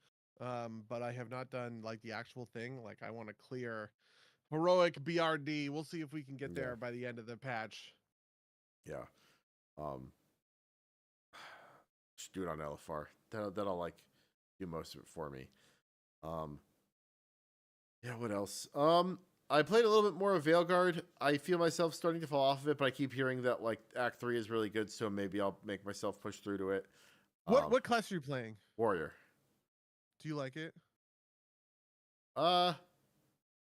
but I have not done like the actual thing. Like I want to clear heroic BRD. We'll see if we can get there by the end of the patch. Yeah. Just do it on LFR. That'll like do most of it for me. Yeah, what else? I played a little bit more of Veilguard. I feel myself starting to fall off of it, but I keep hearing that like Act 3 is really good, so maybe I'll make myself push through to it. What class are you playing? Warrior. Do you like it?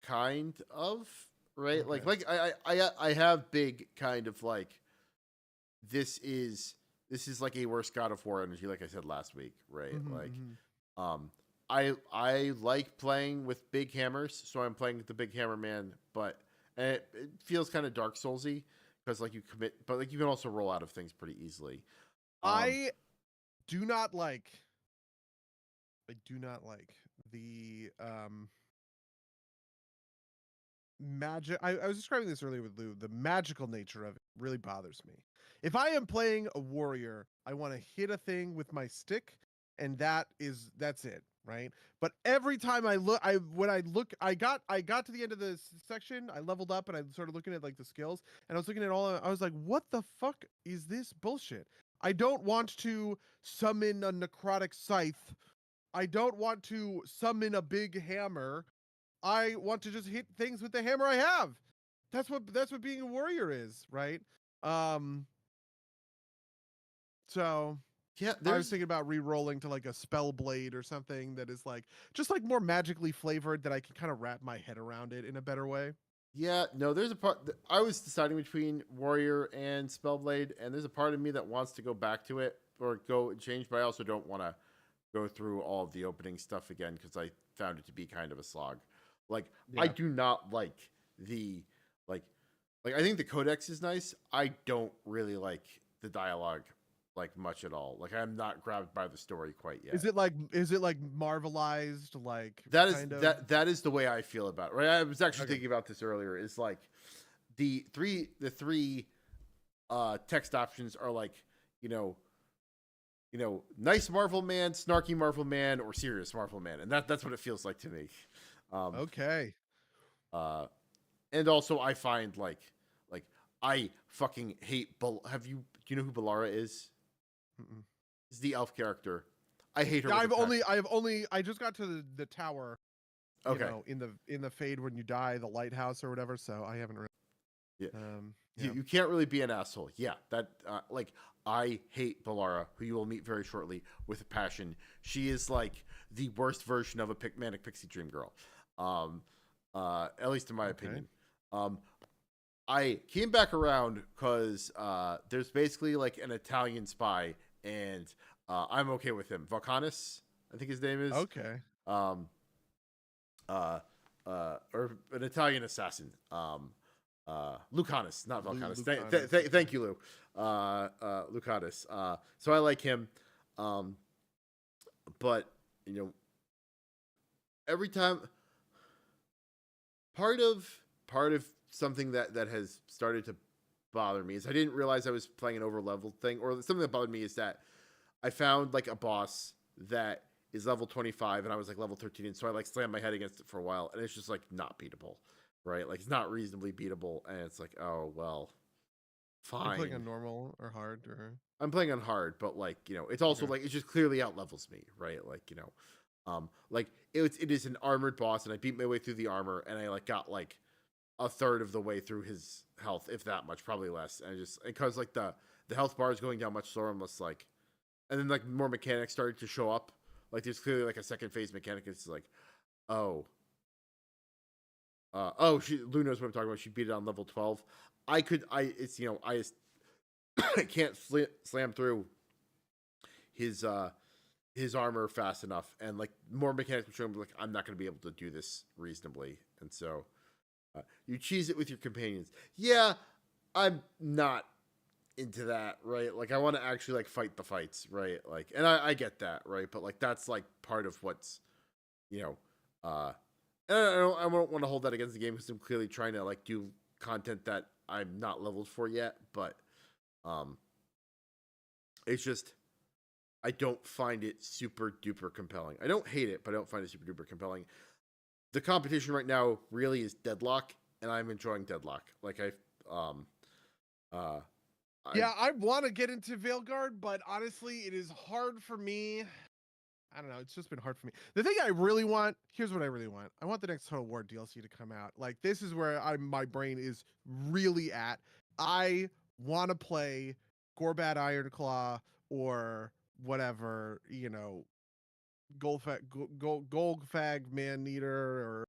Kind of, right? Okay. Like I have big kind of like this is like a worse God of War energy, like I said last week, right? I like playing with big hammers, so I'm playing with the big hammer man, but it feels kind of Dark Soulsy because like you commit, but like you can also roll out of things pretty easily. I do not like the magic. I was describing this earlier with Lou. The magical nature of it really bothers me. If I am playing a warrior, I want to hit a thing with my stick, and that's it, right? But every time I got to the end of the section, I leveled up and I started looking at like the skills, and I was looking at I was like, what the fuck is this bullshit? I don't want to summon a necrotic scythe. I don't want to summon a big hammer. I want to just hit things with the hammer I have. That's what being a warrior is, right? So yeah, I was thinking about re-rolling to like a spell blade or something that is like just like more magically flavored, that I can kind of wrap my head around it in a better way. Yeah, no, there's a part. I was deciding between Warrior and Spellblade, and there's a part of me that wants to go back to it or go and change, but I also don't want to go through all of the opening stuff again because I found it to be kind of a slog. Like, I do not like the like I think the codex is nice. I don't really like the dialogue like much at all. Like, I'm not grabbed by the story quite yet. Is it like marvelized, like that is the way I feel about it, right? I was actually thinking about this earlier. Is like the three text options are like, nice Marvel man, snarky Marvel man, or serious Marvel man, and that's what it feels like to me. Okay. And also I find like I fucking hate do you know who Balara is? Mm-mm. Is the elf character. I hate her. Yeah, I just got to the tower. Okay. In the fade when you die, the lighthouse or whatever. So I haven't really. Yeah. You can't really be an asshole. Yeah, that like I hate Balara, who you will meet very shortly, with a passion. She is like the worst version of a manic pixie dream girl, at least in my opinion. I came back around because there's basically like an Italian spy, and I'm okay with him. Volcanus, I think his name is. Okay. Or an Italian assassin. Lucanus, not Volcanus. Thank you, Lou. Lucanus. So I like him. But every time, part of something that has started to bother me is I didn't realize I was playing an over-leveled thing, or something that bothered me is that I found like a boss that is level 25 and I was like level 13, and so I like slammed my head against it for a while, and it's just like not beatable, right? Like it's not reasonably beatable, and it's like, oh well, fine. Are you playing on normal or hard? Or I'm playing on hard, but like it's also like it just clearly out levels me, right? Like like it is an armored boss, and I beat my way through the armor, and I like got like a third of the way through his health, if that much, probably less. And just because like the health bar is going down much slower, I'm just like, and then like more mechanics started to show up. Like there's clearly like a second phase mechanic. It's like, oh, Lou knows what I'm talking about. She beat it on level 12. I can't slam through his armor fast enough, and like more mechanics were showing me like I'm not going to be able to do this reasonably, and so you cheese it with your companions. Yeah, I'm not into that, right? Like I want to actually like fight the fights, right? Like, and I get that, right? But like that's like part of what's, you know, and I don't want to hold that against the game because I'm clearly trying to like do content that I'm not leveled for yet, but um, it's just I don't find it super duper compelling. I don't hate it, but I don't find it super duper compelling. The competition right now really is Deadlock, and I'm enjoying Deadlock. Like Yeah, I want to get into Veilguard, but honestly, it is hard for me. I don't know. It's just been hard for me. The thing I really want, here's what I really want. I want the next Total War DLC to come out. Like this is where my brain is really at. I want to play Gorbat Ironclaw or whatever, Goldfag Man Eater or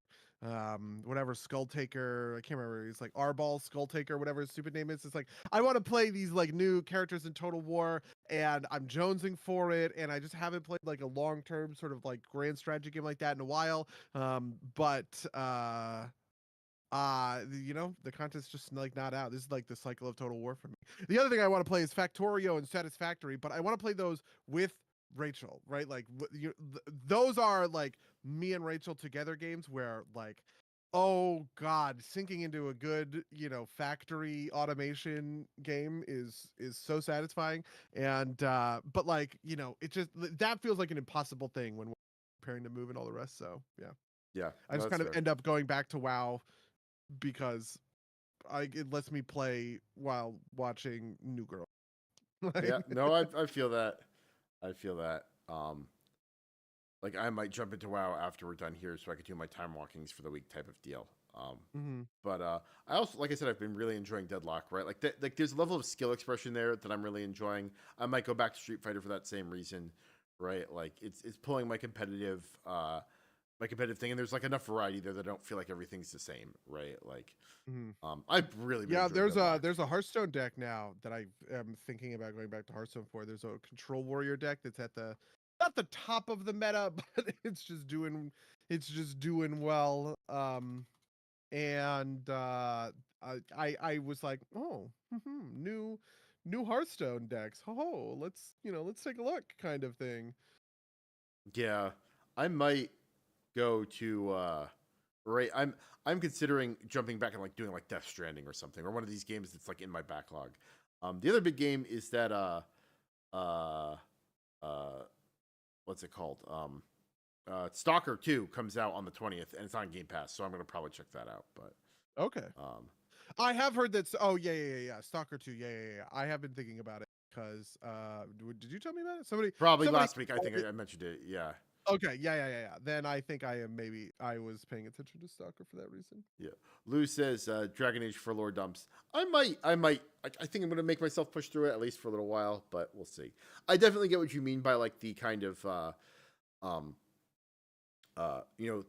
whatever Skull Taker. I can't remember. It's like Arball Skull Taker, whatever his stupid name is. It's like I want to play these like new characters in Total War, and I'm jonesing for it. And I just haven't played like a long term sort of like grand strategy game like that in a while. The content's just like not out. This is like the cycle of Total War for me. The other thing I want to play is Factorio and Satisfactory, but I want to play those with Rachel, right? Like those are like me and Rachel together games where like, oh god, sinking into a good, factory automation game is so satisfying. And but like, it just that feels like an impossible thing when we're preparing to move and all the rest. So yeah. Yeah, I just kind of end up going back to WoW because it lets me play while watching New Girl. yeah. No, I feel that. I feel that. Like I might jump into WoW after we're done here, so I could do my time walkings for the week type of deal. But I also, like I said, I've been really enjoying Deadlock. Right, like there's a level of skill expression there that I'm really enjoying. I might go back to Street Fighter for that same reason. Right, like it's pulling my competitive thing, and there's like enough variety there that I don't feel like everything's the same. Right, like I've really been there's Deadlock. there's a Hearthstone deck now that I am thinking about going back to Hearthstone for. There's a Control Warrior deck that's at the not the top of the meta, but it's just doing well. And I was like, oh, new Hearthstone decks. Oh, let's take a look, kind of thing. Yeah, I might go to right. I'm considering jumping back and like doing like Death Stranding or something, or one of these games that's like in my backlog. The other big game is that uh what's it called? Stalker 2 comes out on the 20th and it's on Game Pass, so I'm gonna probably check that out. But okay, I have heard that. Oh yeah. Stalker 2. Yeah. I have been thinking about it because did you tell me about it? Somebody last week. I think I mentioned it. Yeah. Okay. Yeah. Then I think I was paying attention to Stalker for that reason. Yeah. Lou says Dragon Age for lore dumps. I think I'm gonna make myself push through it at least for a little while, but we'll see. I definitely get what you mean by like the kind of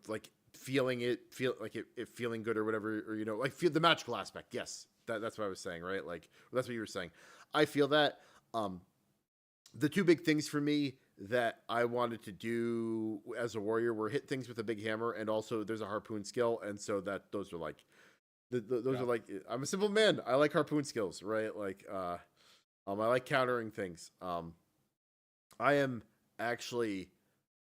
like feeling good or whatever, or like feel the magical aspect. Yes, that's what I was saying, right? Like that's what you were saying. I feel that. The two big things for me that I wanted to do as a warrior were hit things with a big hammer, and also there's a harpoon skill, and so that those are like those are like, I'm a simple man. I like harpoon skills, right? Like I like countering things. I am actually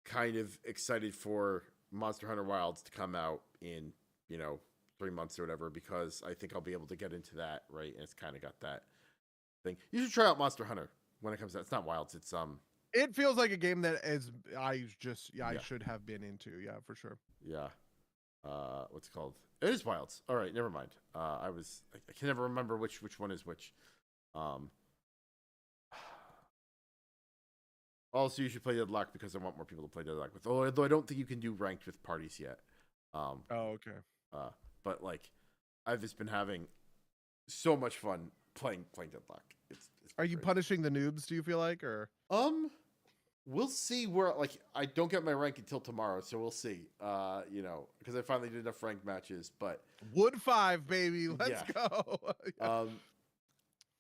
kind of excited for Monster Hunter Wilds to come out in 3 months or whatever, because I think I'll be able to get into that, right? And it's kind of got that thing. You should try out Monster Hunter when it comes out. It's not Wilds. It's It feels like a game that I should have been into. Yeah, for sure. Yeah. What's it called? It is Wilds. All right, never mind. I can never remember which one is which. Also, you should play Deadlock because I want more people to play Deadlock with. Although I don't think you can do ranked with parties yet. Oh, okay. But like, I've just been having so much fun playing Deadlock. It's Are you punishing the noobs? Do you feel like, or we'll see where, like, I don't get my rank until tomorrow, so we'll see. You know, because I finally did enough ranked matches, but Wood 5, baby. Let's yeah. go. Yeah.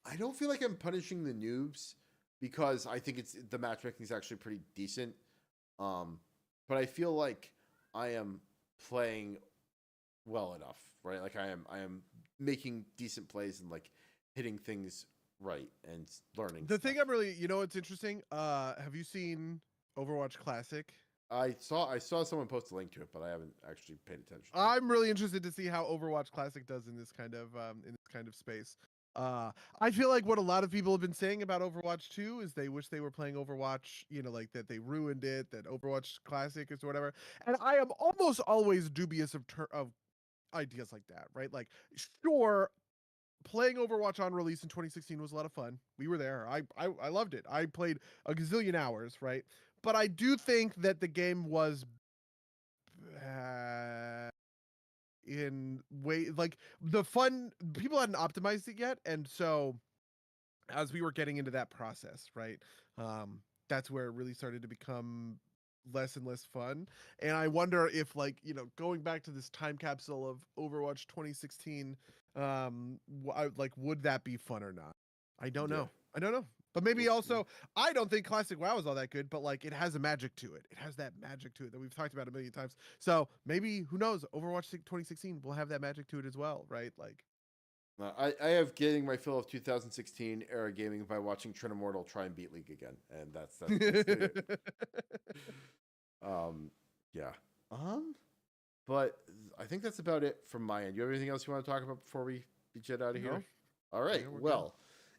I don't feel like I'm punishing the noobs because I think the matchmaking is actually pretty decent. But I feel like I am playing well enough, right? Like I am making decent plays and like hitting things right and learning. The stuff. thing I'm really, you know, what's interesting. Have you seen Overwatch Classic? I saw someone post a link to it, but I haven't actually paid attention. I'm really interested to see how Overwatch Classic does in this kind of space. I feel like what a lot of people have been saying about Overwatch 2 is they wish they were playing Overwatch, you know, like that they ruined it, that Overwatch Classic is whatever. And I am almost always dubious of ideas like that, right? Like, sure, playing Overwatch on release in 2016 was a lot of fun. We were there. I loved it. I played a gazillion hours, right? But I do think that the game was in way like the fun people hadn't optimized it yet, and so as we were getting into that process, right, that's where it really started to become less and less fun. And I wonder if, like, you know, going back to this time capsule of Overwatch 2016, like, would that be fun or not? I don't know. I don't know. But maybe also, I don't think Classic WoW is all that good, but like it has a magic to it. It has that magic to it that we've talked about a million times. So maybe, who knows, Overwatch 2016 will have that magic to it as well, right? Like, I have getting my fill of 2016 era gaming by watching Trent Immortal try and beat League again, and that's it. Yeah. But I think that's about it from my end. You have anything else you want to talk about before we jet out of here? No. All right. Yeah, Well,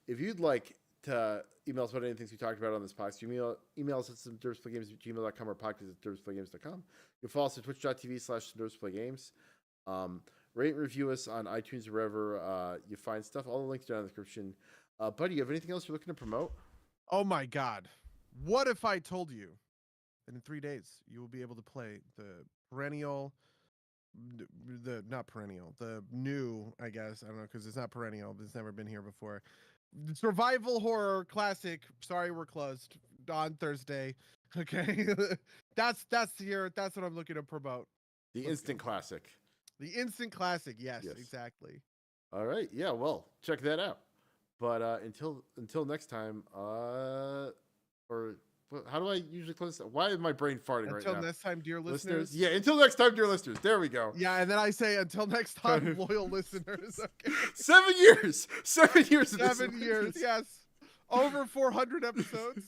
if you'd like to email us about anything we talked about on this podcast, email us at derpsplaygames@gmail.com or podcast@derpsplaygames.com. You'll follow us at twitch.tv/derpsplaygames. Rate and review us on iTunes or wherever you find stuff. All the links down in the description. Buddy, you have anything else you're looking to promote? Oh my God. What if I told you that in 3 days you will be able to play the new, I guess, I don't know, because it's not perennial, but it's never been here before. Survival horror classic. Sorry, we're closed on Thursday. Okay. That's what I'm looking to promote. The instant classic. The instant classic. Yes, exactly. All right. Yeah. Well, check that out. But until next time, how do I usually close that? Why is my brain farting right now? Until next time, dear listeners. Yeah, until next time, dear listeners. There we go. Yeah, and then I say until next time, loyal listeners. Okay. 7 years. 7 years. 7 years. Yes. Over 400 episodes.